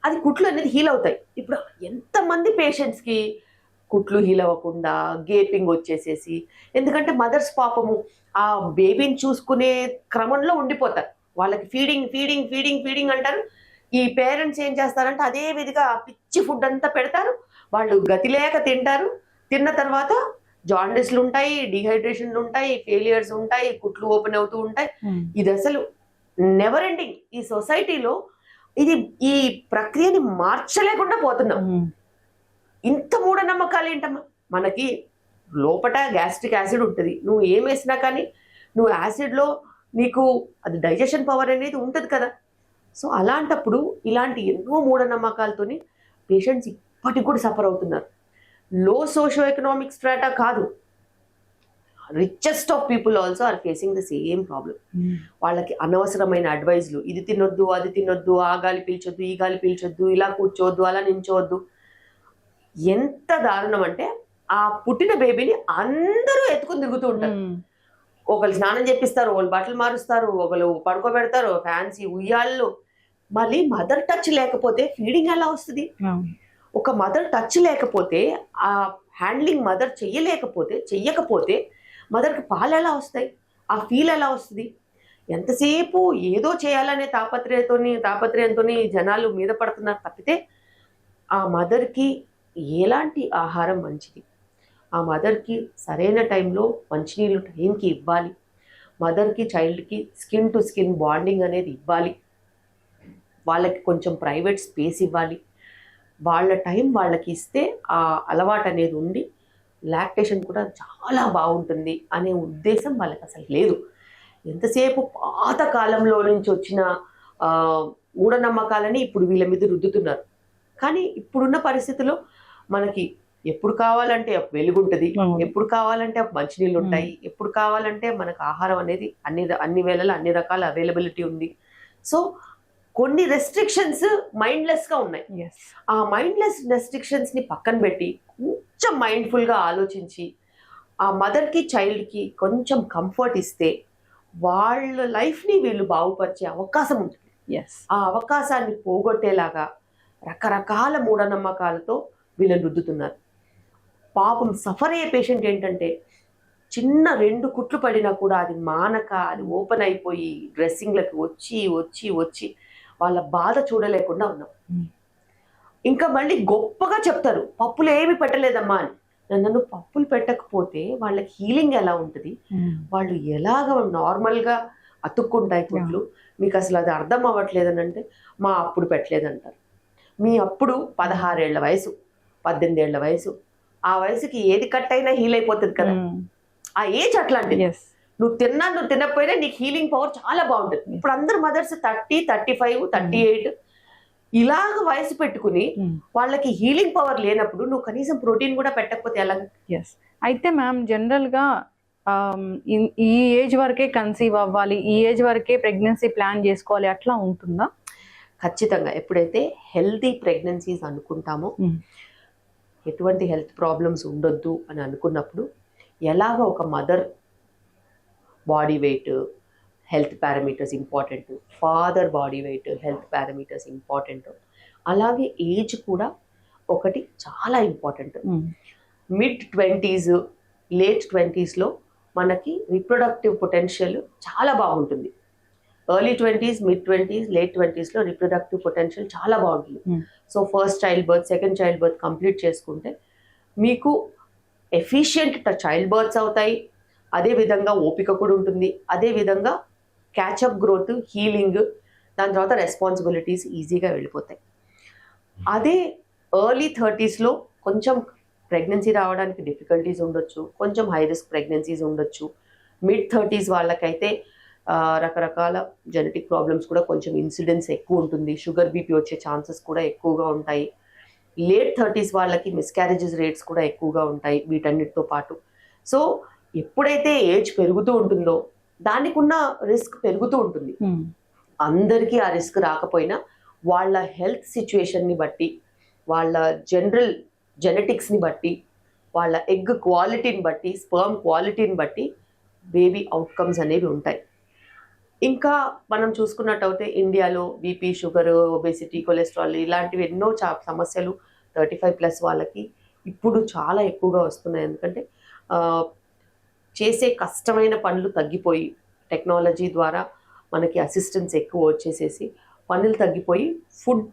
అది కుట్లు అనేది హీల్ అవుతాయి. ఇప్పుడు ఎంతమంది పేషెంట్స్కి కుట్లు హీల్ అవ్వకుండా గేపింగ్ వచ్చేసేసి, ఎందుకంటే మదర్స్ పాపము ఆ బేబీని చూసుకునే క్రమంలో ఉండిపోతారు. వాళ్ళకి ఫీడింగ్ అంటారు. ఈ పేరెంట్స్ ఏం చేస్తారంటే అదే విధిగా పిచ్చి ఫుడ్ అంతా పెడతారు. వాళ్ళు గతి లేక తింటారు. తిన్న తర్వాత జాండిస్లు ఉంటాయి, డిహైడ్రేషన్లు ఉంటాయి, ఫెయిలియర్స్ ఉంటాయి, కుట్లు ఓపెన్ అవుతూ ఉంటాయి. ఇది అసలు నెవర్ ఎండింగ్. ఈ సొసైటీలో ఈ ప్రక్రియని మార్చలేకుండా పోతున్నాం. ఇంత మూఢనమ్మకాలు ఏంటమ్మా? మనకి లోపట గ్యాస్ట్రిక్ యాసిడ్ ఉంటుంది. నువ్వు ఏం వేసినా కానీ నువ్వు యాసిడ్లో నీకు అది డైజెషన్ పవర్ అనేది ఉంటుంది కదా. సో అలాంటప్పుడు ఇలాంటి ఎన్నో మూఢనమ్మకాలతోని పేషెంట్స్ ఇప్పటికి కూడా సఫర్ అవుతున్నారు. లో సోషో ఎకనామిక్ స్ట్రాటా కాదు, richest of people also are facing the same problem. వాళ్ళకి అనవసరమైన అడ్వైజ్లు, ఇది తినొద్దు, అది తినొద్దు, ఆ గాలి పీల్చొద్దు, ఈ గాలి పీల్చొద్దు, ఇలా కూర్చోవద్దు, అలా నించోవద్దు. ఎంత దారుణం అంటే ఆ పుట్టిన బేబీని అందరూ ఎత్తుకుని తిరుగుతూ ఉంటారు. ఒకళ్ళు స్నానం చేపిస్తారు, ఒకళ్ళు బట్టలు మారుస్తారు, ఒకళ్ళు పడుకోబెడతారు, ఫ్యాన్సీ ఉయ్యాళ్ళు. మళ్ళీ మదర్ టచ్ లేకపోతే ఫీడింగ్ ఎలా వస్తుంది? ఒక మదర్ టచ్ లేకపోతే, ఆ హ్యాండ్లింగ్ మదర్ చెయ్యకపోతే మదర్కి పాలు ఎలా వస్తాయి? ఆ ఫీల్ ఎలా వస్తుంది? ఎంతసేపు ఏదో చేయాలనే తాపత్రయంతో జనాలు మీద పడుతున్నారు తప్పితే ఆ మదర్కి ఎలాంటి ఆహారం మంచిది, ఆ మదర్కి సరైన టైంలో మంచినీళ్ళు టైంకి ఇవ్వాలి, మదర్కి చైల్డ్కి స్కిన్ టు స్కిన్ బాండింగ్ అనేది ఇవ్వాలి, వాళ్ళకి కొంచెం ప్రైవేట్ స్పేస్ ఇవ్వాలి, వాళ్ళ టైం వాళ్ళకి ఇస్తే ఆ అలవాటు అనేది ఉండి లాక్టేషన్ కూడా చాలా బాగుంటుంది అనే ఉద్దేశం వాళ్ళకి అసలు లేదు. ఎంతసేపు పాత కాలంలో నుంచి వచ్చిన మూఢనమ్మకాలని ఇప్పుడు వీళ్ళ మీద రుద్దుతున్నారు. కానీ ఇప్పుడున్న పరిస్థితుల్లో మనకి ఎప్పుడు కావాలంటే వెలుగుంటుంది, ఎప్పుడు కావాలంటే మంచినీళ్ళు ఉంటాయి, ఎప్పుడు కావాలంటే మనకు ఆహారం అనేది అన్ని వేళలా అన్ని రకాల అవైలబిలిటీ ఉంది. సో కొన్ని రెస్ట్రిక్షన్స్ మైండ్లెస్గా ఉన్నాయి. ఆ మైండ్లెస్ రెస్ట్రిక్షన్స్ని పక్కన పెట్టి కొంచెం మైండ్ఫుల్గా ఆలోచించి ఆ మదర్కి చైల్డ్కి కొంచెం కంఫర్ట్ ఇస్తే వాళ్ళ లైఫ్ని వీళ్ళు బాగుపరిచే అవకాశం ఉంటుంది. ఆ అవకాశాన్ని పోగొట్టేలాగా రకరకాల మూఢనమ్మకాలతో వీళ్ళని రుద్దుతున్నారు. పాపం సఫర్ అయ్యే పేషెంట్ ఏంటంటే చిన్న 2 కుట్లు పడినా కూడా అది మానక అది ఓపెన్ అయిపోయి డ్రెస్సింగ్లకు వచ్చి వాళ్ళ బాధ చూడలేకుండా ఉన్నాం. ఇంకా మళ్ళీ గొప్పగా చెప్తారు పప్పులు ఏమి పెట్టలేదమ్మా అని. నన్ను పప్పులు పెట్టకపోతే వాళ్ళకి హీలింగ్ ఎలా ఉంటుంది? వాళ్ళు ఎలాగ నార్మల్గా అతుక్కుంటాయి కుట్లు? మీకు అసలు అది అర్థం అవ్వట్లేదని అంటే మా అప్పుడు పెట్టలేదంటారు. మీ అప్పుడు 16 ఏళ్ల వయసు, 18 ఏళ్ల వయసు, ఆ వయసుకి ఏది కట్ అయినా హీల్ అయిపోతుంది కదా. ఆ ఏజ్ అట్లాంటిది. నువ్వు తినకపోయినా నీకు హీలింగ్ పవర్ చాలా బాగుంటుంది. ఇప్పుడు అందరు మదర్స్ 30, 35, 38 ఇలాగ వయసు పెట్టుకుని వాళ్ళకి హీలింగ్ పవర్ లేనప్పుడు నువ్వు కనీసం ప్రోటీన్ కూడా పెట్టకపోతే ఎలా?
అయితే మ్యామ్ జనరల్గా ఈ ఏజ్ వరకే కన్సీవ్ అవ్వాలి, ఈ ఏజ్ వరకే ప్రెగ్నెన్సీ ప్లాన్ చేసుకోవాలి, అట్లా ఉంటుందా?
ఖచ్చితంగా. ఎప్పుడైతే హెల్తీ ప్రెగ్నెన్సీస్ అనుకుంటామో, ఎటువంటి హెల్త్ ప్రాబ్లమ్స్ ఉండొద్దు అని అనుకున్నప్పుడు ఎలాగ ఒక mother body weight health parameters important, father body weight health parameters important, అలాగే ఏజ్ కూడా ఒకటి చాలా ఇంపార్టెంట్. mid-20s, late 20sలో మనకి రిప్రొడక్టివ్ పొటెన్షియల్ చాలా బాగుంటుంది. ఎర్లీ 20s, mid-20s, late 20sలో రిప్రొడక్టివ్ పొటెన్షియల్ చాలా బాగుంటుంది. So first child birth, second child birth complete చేసుకుంటే మీకు ఎఫిషియంట్ చైల్డ్ బర్త్స్ అవుతాయి, అదేవిధంగా ఓపిక కూడా ఉంటుంది, అదేవిధంగా క్యాచప్ గ్రోత్, హీలింగ్, దాని తర్వాత రెస్పాన్సిబిలిటీస్ ఈజీగా వెళ్ళిపోతాయి. అదే ఎర్లీ 30s కొంచెం ప్రెగ్నెన్సీ రావడానికి డిఫికల్టీస్ ఉండొచ్చు, కొంచెం హై రిస్క్ ప్రెగ్నెన్సీస్ ఉండొచ్చు. mid-30s వాళ్ళకైతే రకరకాల జెనెటిక్ ప్రాబ్లమ్స్ కూడా కొంచెం ఇన్సిడెన్స్ ఎక్కువ ఉంటుంది, షుగర్ బీపీ వచ్చే ఛాన్సెస్ కూడా ఎక్కువగా ఉంటాయి. లేట్ 30s వాళ్ళకి మిస్క్యారేజెస్ రేట్స్ కూడా ఎక్కువగా ఉంటాయి వీటన్నిటితో పాటు. సో ఎప్పుడైతే ఏజ్ పెరుగుతూ ఉంటుందో దానికి ఉన్న రిస్క్ పెరుగుతూ ఉంటుంది. అందరికీ ఆ రిస్క్ రాకపోయినా వాళ్ళ హెల్త్ సిచ్యువేషన్ని బట్టి, వాళ్ళ జనరల్ జెనెటిక్స్ని బట్టి, వాళ్ళ ఎగ్ క్వాలిటీని బట్టి, స్పర్మ్ క్వాలిటీని బట్టి బేబీ అవుట్కమ్స్ అనేవి ఉంటాయి. ఇంకా మనం చూసుకున్నట్టయితే ఇండియాలో బీపీ, షుగర్, ఒబేసిటీ, కొలెస్ట్రాల్ ఇలాంటివి ఎన్నో సమస్యలు 35+ వాళ్ళకి ఇప్పుడు చాలా ఎక్కువగా వస్తున్నాయి. ఎందుకంటే చేసే కష్టమైన పనులు తగ్గిపోయి టెక్నాలజీ ద్వారా మనకి అసిస్టెన్స్ ఎక్కువ వచ్చేసేసి పనులు తగ్గిపోయి ఫుడ్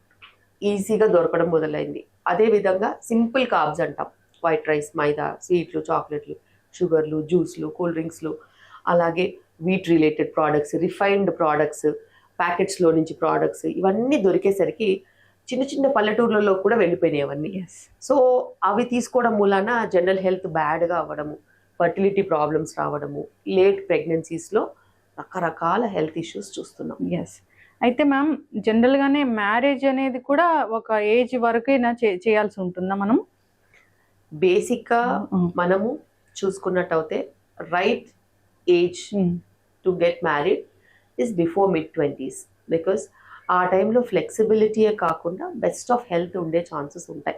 ఈజీగా దొరకడం మొదలైంది. అదేవిధంగా సింపుల్ కార్బ్స్ అంటాం, వైట్ రైస్, మైదా, స్వీట్లు, చాక్లెట్లు, షుగర్లు, జ్యూస్లు, కూల్ డ్రింక్స్లు, అలాగే wheat related products, refined products, ప్యాకెట్స్లో నుంచి ప్రోడక్ట్స్ ఇవన్నీ దొరికేసరికి చిన్న చిన్న పల్లెటూర్లలో కూడా వెళ్ళిపోయినాయి అవన్నీ. సో అవి తీసుకోవడం మూలాన జనరల్ హెల్త్ బ్యాడ్గా అవ్వడము, ఫర్టిలిటీ ప్రాబ్లమ్స్ రావడము, లేట్ ప్రెగ్నెన్సీస్లో రకరకాల హెల్త్ ఇష్యూస్ చూస్తున్నాం.
ఎస్. అయితే మ్యామ్ జనరల్గానే మ్యారేజ్ అనేది కూడా ఒక ఏజ్ వరకైనా చేయాల్సి ఉంటుందా? మనం
బేసిక్గా మనము చూసుకున్నట్టయితే right age to get married is before mid-20s, because ఆ టైంలో ఫ్లెక్సిబిలిటీయే కాకుండా బెస్ట్ ఆఫ్ హెల్త్ ఉండే ఛాన్సెస్ ఉంటాయి.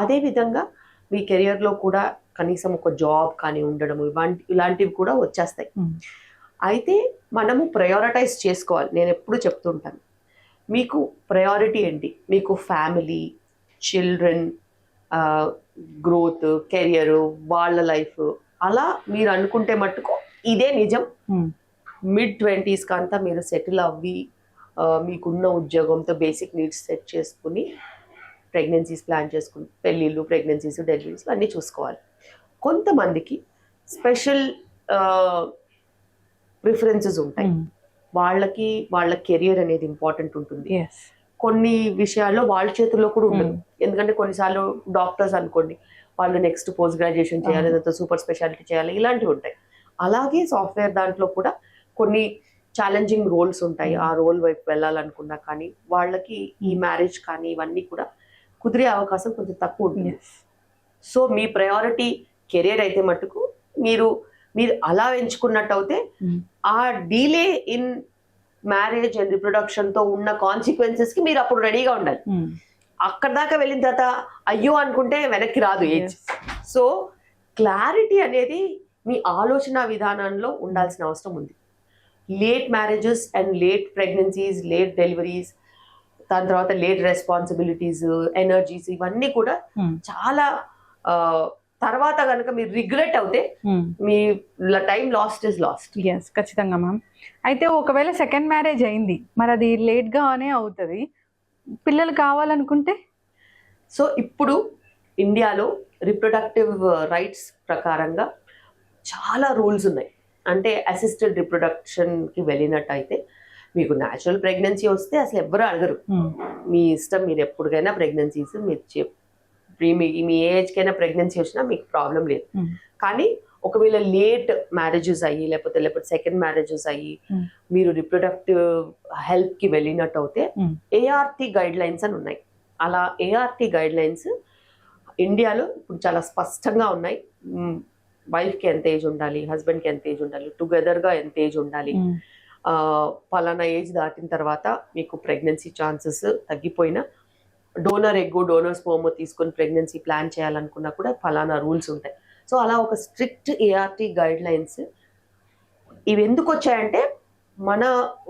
అదేవిధంగా మీ కెరియర్లో కూడా కనీసం ఒక జాబ్ కానీ ఉండడము ఇలాంటివి కూడా వచ్చేస్తాయి. అయితే మనము ప్రయారిటైజ్ చేసుకోవాలి. నేను ఎప్పుడు చెప్తుంటాను, మీకు ప్రయారిటీ ఏంటి, మీకు ఫ్యామిలీ, చిల్డ్రన్, గ్రోత్, కెరియర్, వాళ్ళ లైఫ్ అలా మీరు అనుకుంటే మట్టుకు ఇదే నిజం. mid-20s అంతా మీరు సెటిల్ అవ్వి మీకున్న ఉద్యోగంతో బేసిక్ నీడ్స్ సెట్ చేసుకుని ప్రెగ్నెన్సీస్ ప్లాన్ చేసుకుని పెళ్ళిళ్ళు, ప్రెగ్నెన్సీస్, డెలివరీస్ అన్నీ చూసుకోవాలి. కొంతమందికి స్పెషల్ ప్రిఫరెన్సెస్ ఉంటాయి. వాళ్ళకి వాళ్ళ కెరియర్ అనేది ఇంపార్టెంట్ ఉంటుంది. కొన్ని విషయాల్లో వాళ్ళ చేతుల్లో కూడా ఉండదు. ఎందుకంటే కొన్నిసార్లు డాక్టర్స్ అనుకోండి, వాళ్ళు నెక్స్ట్ పోస్ట్ గ్రాడ్యుయేషన్ చేయాలి, లేదా సూపర్ స్పెషాలిటీ చేయాలి, ఇలాంటివి ఉంటాయి. అలాగే సాఫ్ట్వేర్ దాంట్లో కూడా కొన్ని ఛాలెంజింగ్ రోల్స్ ఉంటాయి. ఆ రోల్ వైపు వెళ్ళాలనుకున్నా కానీ వాళ్ళకి ఈ మ్యారేజ్ కానీ ఇవన్నీ కూడా కుదిరే అవకాశం కొంచెం తక్కువ ఉంటుంది. సో మీ ప్రయారిటీ కెరియర్ అయితే మటుకు మీరు అలా ఎంచుకున్నట్టు అయితే ఆ delay in marriage and reproduction తో ఉన్న కాన్సిక్వెన్సెస్ కి మీరు అప్పుడు రెడీగా ఉండాలి. అక్కడ దాకా వెళ్ళిన తర్వాత అయ్యో అనుకుంటే వెనక్కి రాదు ఏజ్. సో క్లారిటీ అనేది మీ ఆలోచన విధానంలో ఉండాల్సిన అవసరం ఉంది. Late marriages and late pregnancies, late deliveries, దాని తర్వాత లేట్ రెస్పాన్సిబిలిటీస్, ఎనర్జీస్ ఇవన్నీ కూడా చాలా తర్వాత కనుక మీరు రిగ్రెట్ అవుతే మీ time lost is lost.
Yes, ఖచ్చితంగా మ్యామ్. అయితే ఒకవేళ సెకండ్ మ్యారేజ్ అయింది, మరి అది లేట్ గానే అవుతుంది, పిల్లలు కావాలనుకుంటే?
సో ఇప్పుడు ఇండియాలో రిప్రొడక్టివ్ రైట్స్ ప్రకారంగా చాలా రూల్స్ ఉన్నాయి. అంటే అసిస్టెడ్ రిప్రొడక్షన్కి వెళ్ళినట్టయితే మీకు న్యాచురల్ ప్రెగ్నెన్సీ వస్తే అసలు ఎవ్వరూ అడగరు, మీ ఇష్టం, మీరు ఎప్పటికైనా ప్రెగ్నెన్సీస్ మీరు మీ ఏజ్కైనా ప్రెగ్నెన్సీ వచ్చినా మీకు ప్రాబ్లం లేదు. కానీ ఒకవేళ లేట్ మ్యారేజెస్ అయ్యి లేకపోతే సెకండ్ మ్యారేజెస్ అయ్యి మీరు రిప్రొడక్టివ్ హెల్త్కి వెళ్ళినట్టు అయితే ART గైడ్ లైన్స్ అని ఉన్నాయి. అలా ART గైడ్ లైన్స్ ఇండియాలో ఇప్పుడు చాలా స్పష్టంగా ఉన్నాయి. వైఫ్కి ఎంత ఏజ్ ఉండాలి, హస్బెండ్కి ఎంత ఏజ్ ఉండాలి, టుగెదర్గా ఎంత ఏజ్ ఉండాలి, పలానా ఏజ్ దాటిన తర్వాత మీకు ప్రెగ్నెన్సీ ఛాన్సెస్ తగ్గిపోయినా డోనర్ ఎగ్, డోనర్ స్పర్మ్ తీసుకొని ప్రెగ్నెన్సీ ప్లాన్ చేయాలనుకున్నా కూడా ఫలానా రూల్స్ ఉంటాయి. సో అలా ఒక స్ట్రిక్ట్ ART గైడ్ లైన్స్ ఇవి ఎందుకు వచ్చాయంటే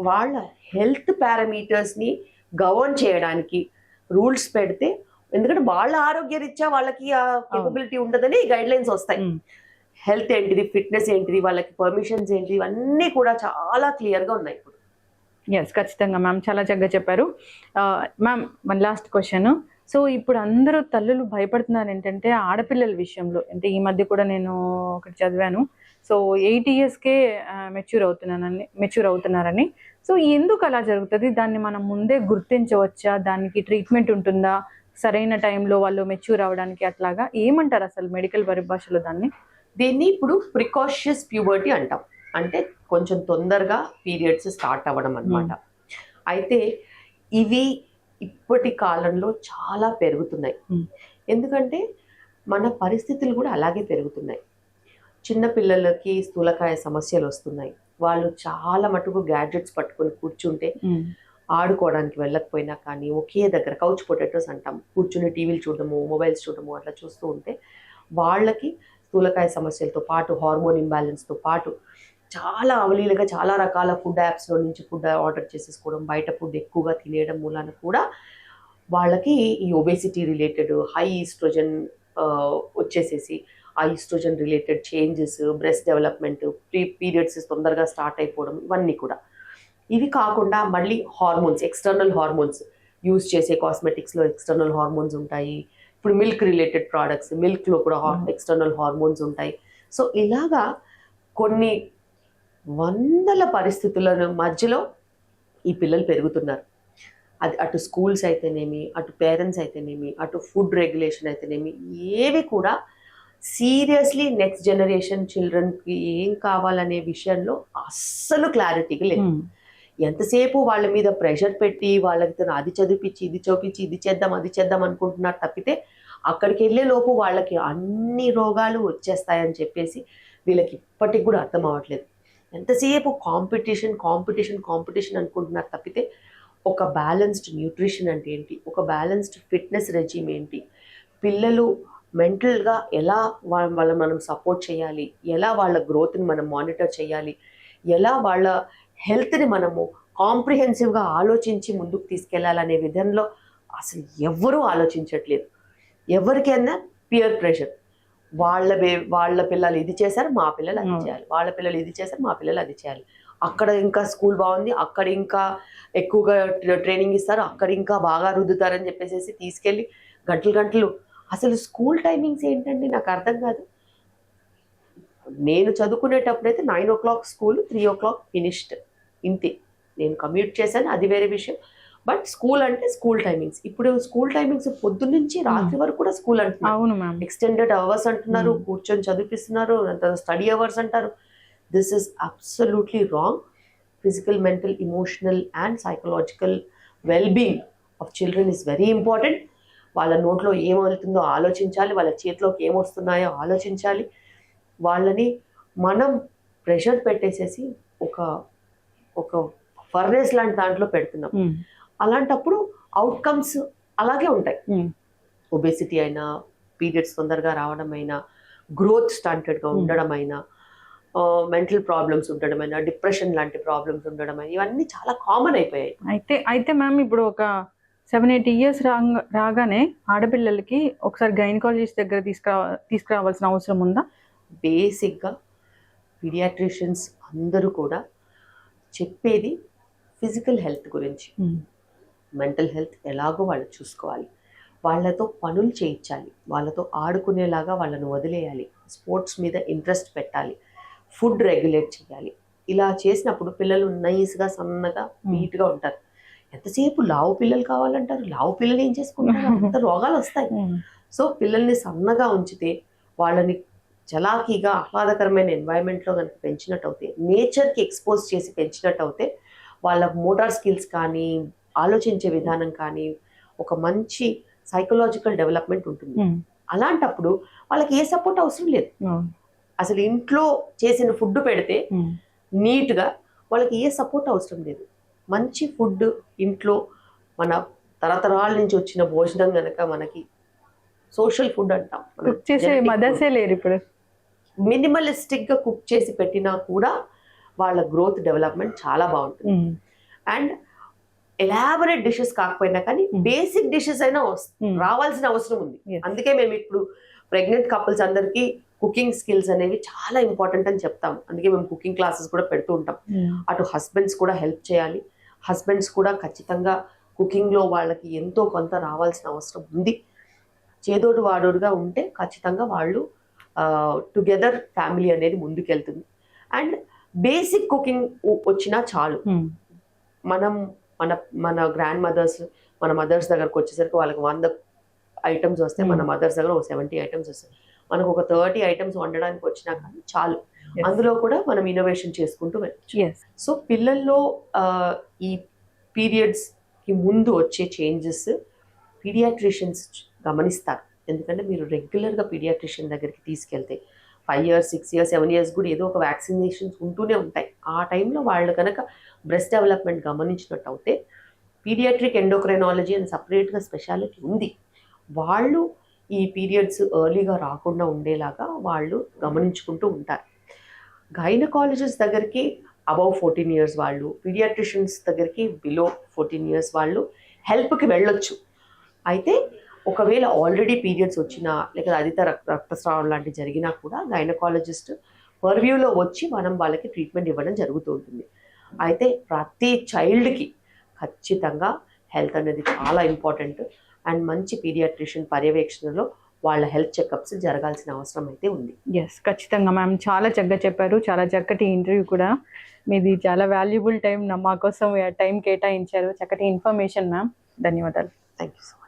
వాళ్ళ హెల్త్ పారామీటర్స్ని గవర్న్ చేయడానికి రూల్స్ పెడితే, ఎందుకంటే వాళ్ళ ఆరోగ్య రీత్యా వాళ్ళకి ఆ కేపబిలిటీ ఉండదని ఈ గైడ్ లైన్స్ వస్తాయి. హెల్త్ ఏంటిది, ఫిట్నెస్ ఏంటిది, వాళ్ళకి పర్మిషన్స్ ఏంటి, ఇవన్నీ కూడా చాలా క్లియర్గా ఉన్నాయి ఇప్పుడు.
ఎస్, ఖచ్చితంగా మ్యామ్, చాలా చక్కగా చెప్పారు. Ma'am, one last question. So ఇప్పుడు అందరూ తల్లులు భయపడుతున్నారు ఏంటంటే ఆడపిల్లల విషయంలో. అంటే ఈ మధ్య కూడా నేను ఒకటి చదివాను, సో 8 yearsకే మెచ్యూర్ అవుతున్నారని. సో ఎందుకు అలా జరుగుతుంది? దాన్ని మనం ముందే గుర్తించవచ్చా? దానికి ట్రీట్మెంట్ ఉంటుందా? సరైన టైంలో వాళ్ళు మెచ్యూర్ అవ్వడానికి అట్లాగా ఏమంటారు అసలు మెడికల్ పరిభాషలో దాన్ని?
దీన్ని ఇప్పుడు ప్రికాషియస్ ప్యూబర్టీ అంటాం. అంటే కొంచెం తొందరగా పీరియడ్స్ స్టార్ట్ అవ్వడం అన్నమాట. అయితే ఇవి ఇప్పటి కాలంలో చాలా పెరుగుతున్నాయి. ఎందుకంటే మన పరిస్థితులు కూడా అలాగే పెరుగుతున్నాయి. చిన్న పిల్లలకి స్థూలకాయ సమస్యలు వస్తున్నాయి. వాళ్ళు చాలా మటుకు గ్యాడ్జెట్స్ పట్టుకొని కూర్చుంటే ఆడుకోవడానికి వెళ్ళకపోయినా కానీ ఒకే దగ్గర కౌచ్ పొటాటోస్ అంటాం, కూర్చుని టీవీలు చూడడము, మొబైల్స్ చూడడము అట్లా చూస్తూ ఉంటే వాళ్ళకి స్థూలకాయ సమస్యలతో పాటు హార్మోన్ ఇంబ్యాలెన్స్తో పాటు చాలా అవలీలగా చాలా రకాల ఫుడ్ యాప్స్లో నుంచి ఫుడ్ ఆర్డర్ చేసేసుకోవడం, బయట ఫుడ్ ఎక్కువగా తినేయడం మూలాన కూడా వాళ్ళకి ఈ ఒబేసిటీ రిలేటెడ్ హై ఈస్ట్రోజన్ వచ్చేసేసి ఆ estrogen related changes, breast development, periods తొందరగా స్టార్ట్ అయిపోవడం, ఇవన్నీ కూడా. ఇవి కాకుండా మళ్ళీ హార్మోన్స్, ఎక్స్టర్నల్ హార్మోన్స్ యూజ్ చేసే కాస్మెటిక్స్లో ఎక్స్టర్నల్ హార్మోన్స్ ఉంటాయి. ఇప్పుడు మిల్క్ రిలేటెడ్ ప్రోడక్ట్స్, మిల్క్లో కూడా ఎక్స్టర్నల్ హార్మోన్స్ ఉంటాయి. సో ఇలాగా కొన్ని వందల పరిస్థితుల మధ్యలో ఈ పిల్లలు పెరుగుతున్నారు. అది అటు స్కూల్స్ అయితేనేమి, అటు పేరెంట్స్ అయితేనేమి, అటు ఫుడ్ రెగ్యులేషన్ అయితేనేమి, ఏవి కూడా సీరియస్లీ నెక్స్ట్ జనరేషన్ చిల్డ్రన్కి ఏం కావాలనే విషయంలో అస్సలు క్లారిటీగా లేదు. ఎంతసేపు వాళ్ళ మీద ప్రెషర్ పెట్టి వాళ్ళకి అది చదివించి ఇది చూపించి ఇది చేద్దాం అది చేద్దాం అనుకుంటున్నారు తప్పితే అక్కడికి వెళ్ళే లోపు వాళ్ళకి అన్ని రోగాలు వచ్చేస్తాయని చెప్పేసి వీళ్ళకి ఇప్పటికి కూడా అర్థం అవ్వట్లేదు. ఎంతసేపు కాంపిటీషన్ కాంపిటీషన్ కాంపిటీషన్ అనుకుంటున్నారు తప్పితే ఒక బ్యాలెన్స్డ్ న్యూట్రిషన్ అంటే ఏంటి, ఒక బ్యాలెన్స్డ్ ఫిట్నెస్ రెజీమ్ ఏంటి, పిల్లలు మెంటల్గా ఎలా వాళ్ళ మనం సపోర్ట్ చేయాలి, ఎలా వాళ్ళ గ్రోత్ని మనం మానిటర్ చేయాలి, ఎలా వాళ్ళ హెల్త్ని మనము కాంప్రిహెన్సివ్గా ఆలోచించి ముందుకు తీసుకెళ్లాలనే విధంలో అసలు ఎవ్వరూ ఆలోచించట్లేదు. ఎవరికైనా పియర్ ప్రెషర్, వాళ్ళ పిల్లలు ఇది చేశారు మా పిల్లలు అది చేయాలి, వాళ్ళ పిల్లలు ఇది చేశారు మా పిల్లలు అది చేయాలి, అక్కడ ఇంకా స్కూల్ బాగుంది అక్కడ ఇంకా ఎక్కువగా ట్రైనింగ్ ఇస్తారు అక్కడ ఇంకా బాగా రుద్దుతారని చెప్పేసి తీసుకెళ్ళి గంటలు గంటలు. అసలు స్కూల్ టైమింగ్స్ ఏంటంటే నాకు అర్థం కాదు. నేను చదువుకునేటప్పుడైతే 9 o'clock స్కూల్, 3 o'clock ఫినిష్డ్, ఇంతే. నేను కమ్యూట్ చేశాను, అది వేరే విషయం. బట్ స్కూల్ అంటే స్కూల్ టైమింగ్స్. ఇప్పుడు స్కూల్ టైమింగ్స్ పొద్దున్న నుంచి రాత్రి వరకు కూడా స్కూల్ అంటున్నారు, ఎక్స్టెండెడ్ అవర్స్ అంటున్నారు, కూర్చొని చదివిస్తున్నారు, స్టడీ అవర్స్ అంటారు. This is absolutely wrong. Physical, mental, emotional and psychological wellbeing of children is very important. వాళ్ళ నోట్లో ఏం వెళ్తుందో ఆలోచించాలి, వాళ్ళ చేతిలోకి ఏమొస్తున్నాయో ఆలోచించాలి. వాళ్ళని మనం ప్రెషర్ పెట్టేసేసి ఒక ఫర్నేస్ లాంటి దాంట్లో పెడుతున్నాం. అలాంటప్పుడు అవుట్కమ్స్ అలాగే ఉంటాయి. ఒబేసిటీ అయినా, పీరియడ్స్ తొందరగా రావడం అయినా, గ్రోత్ స్టంటెడ్గా ఉండడం అయినా, మెంటల్ ప్రాబ్లమ్స్ ఉండడం అయినా, డిప్రెషన్ లాంటి ప్రాబ్లమ్స్ ఉండడం అయినా, ఇవన్నీ చాలా కామన్ అయిపోయాయి.
అయితే మ్యామ్ ఇప్పుడు ఒక 7-8 years రాగానే ఆడపిల్లలకి ఒకసారి గైనకాలజిస్ట్ దగ్గర తీసుకురావాల్సిన అవసరం ఉందా?
బేసిక్గా పీడియాట్రిషియన్స్ అందరూ కూడా చెప్పేది ఫిజికల్ హెల్త్ గురించి. మెంటల్ హెల్త్ ఎలాగో వాళ్ళు చూసుకోవాలి, వాళ్ళతో పనులు చేయించాలి, వాళ్ళతో ఆడుకునేలాగా వాళ్ళను వదిలేయాలి, స్పోర్ట్స్ మీద ఇంట్రెస్ట్ పెట్టాలి, ఫుడ్ రెగ్యులేట్ చేయాలి. ఇలా చేసినప్పుడు పిల్లలు నైస్గా సన్నగా నీట్గా ఉంటారు. ఎంతసేపు లావు పిల్లలు కావాలంటారు, లావు పిల్లలు ఏం చేసుకుంటారు, అంత రోగాలు వస్తాయి. సో పిల్లల్ని సన్నగా ఉంచితే, వాళ్ళని చలాకీగా ఆహ్లాదకరమైన ఎన్వైరన్మెంట్లో కనుక పెంచినట్టు అవుతే, నేచర్కి ఎక్స్పోజ్ చేసి పెంచినట్టు అవుతే, వాళ్ళ మోటార్ స్కిల్స్ కానీ, ఆలోచించే విధానం కానీ, ఒక మంచి సైకలాజికల్ డెవలప్మెంట్ ఉంటుంది. అలాంటప్పుడు వాళ్ళకి ఏ సపోర్ట్ అవసరం లేదు. అసలు ఇంట్లో చేసిన ఫుడ్ పెడితే నీట్గా వాళ్ళకి ఏ సపోర్ట్ అవసరం లేదు. మంచి ఫుడ్ ఇంట్లో మన తరతరాల నుంచి వచ్చిన భోజనం కనుక మనకి సోషల్ ఫుడ్ అంటాం,
మదర్సే లేరు ఇప్పుడు.
మినిమలిస్టిక్గా కుక్ చేసి పెట్టినా కూడా వాళ్ళ గ్రోత్ డెవలప్మెంట్ చాలా బాగుంటుంది. అండ్ ఎలాబరేట్ డిషెస్ కాకపోయినా కానీ బేసిక్ డిషెస్ అయినా రావాల్సిన అవసరం ఉంది. అందుకే మేము ఇప్పుడు ప్రెగ్నెంట్ కపుల్స్ అందరికీ కుకింగ్ స్కిల్స్ అనేవి చాలా ఇంపార్టెంట్ అని చెప్తాం. అందుకే మేము కుకింగ్ క్లాసెస్ కూడా పెడుతూ ఉంటాం. అటు హస్బెండ్స్ కూడా హెల్ప్ చేయాలి, హస్బెండ్స్ కూడా ఖచ్చితంగా కుకింగ్లో వాళ్ళకి ఎంతో కొంత రావాల్సిన అవసరం ఉంది. చేదోడు వాడోడుగా ఉంటే ఖచ్చితంగా వాళ్ళు టుగెదర్ ఫ్యామిలీ అనేది ముందుకెళ్తుంది. అండ్ బేసిక్ కుకింగ్ వచ్చినా చాలు. మనం మన గ్రాండ్ మదర్స్, మన మదర్స్ దగ్గరకు వచ్చేసరికి వాళ్ళకి 100 ఐటమ్స్ వస్తాయి, మన మదర్స్ దగ్గర ఒక 70 ఐటమ్స్ వస్తాయి, మనకు ఒక 30 ఐటమ్స్ వండడానికి వచ్చినా కానీ చాలు. అందులో కూడా మనం ఇన్నోవేషన్ చేసుకుంటూ వెళ్ళచ్చు. సో పిల్లల్లో ఈ పీరియడ్స్ కి ముందు వచ్చే చేంజెస్ పీడియాట్రిషియన్స్ గమనిస్తారు. ఎందుకంటే మీరు రెగ్యులర్గా పీడియాట్రిషియన్ దగ్గరికి తీసుకెళ్తే 5 years 6 years 7 years కూడా ఏదో ఒక వ్యాక్సినేషన్స్ ఉంటూనే ఉంటాయి. ఆ టైంలో వాళ్ళు కనుక బ్రెస్ట్ డెవలప్మెంట్ గమనించినట్టు అయితే పీడియాట్రిక్ ఎండోక్రైనాలజీ అని సపరేట్గా స్పెషాలిటీ ఉంది. వాళ్ళు ఈ పీరియడ్స్ ఎర్లీగా రాకుండా ఉండేలాగా వాళ్ళు గమనించుకుంటూ ఉంటారు. గైనకాలజిస్ట్ దగ్గరికి అబౌవ్ 14 years వాళ్ళు, పీడియాట్రిషియన్స్ దగ్గరికి బిలో 14 years వాళ్ళు హెల్ప్కి వెళ్ళొచ్చు. అయితే ఒకవేళ ఆల్రెడీ పీరియడ్స్ వచ్చినా లేక అధిక రక్తస్రావం లాంటివి జరిగినా కూడా గైనకాలజిస్ట్ పర్వ్యూలో వచ్చి మనం వాళ్ళకి ట్రీట్మెంట్ ఇవ్వడం జరుగుతూ ఉంటుంది. అయితే ప్రతి చైల్డ్కి ఖచ్చితంగా హెల్త్ అనేది చాలా ఇంపార్టెంట్ అండ్ మంచి పీడియాట్రిషియన్ పర్యవేక్షణలో వాళ్ళ హెల్త్ చెకప్స్ జరగాల్సిన అవసరం అయితే ఉంది.
ఖచ్చితంగా మ్యామ్, చాలా చక్కగా చెప్పారు. చాలా చక్కటి ఇంటర్వ్యూ కూడా మీది. చాలా వాల్యుబుల్ టైం మా కోసం టైం కేటాయించారు. చక్కటి ఇన్ఫర్మేషన్ మ్యామ్. ధన్యవాదాలు.
Thank you so much.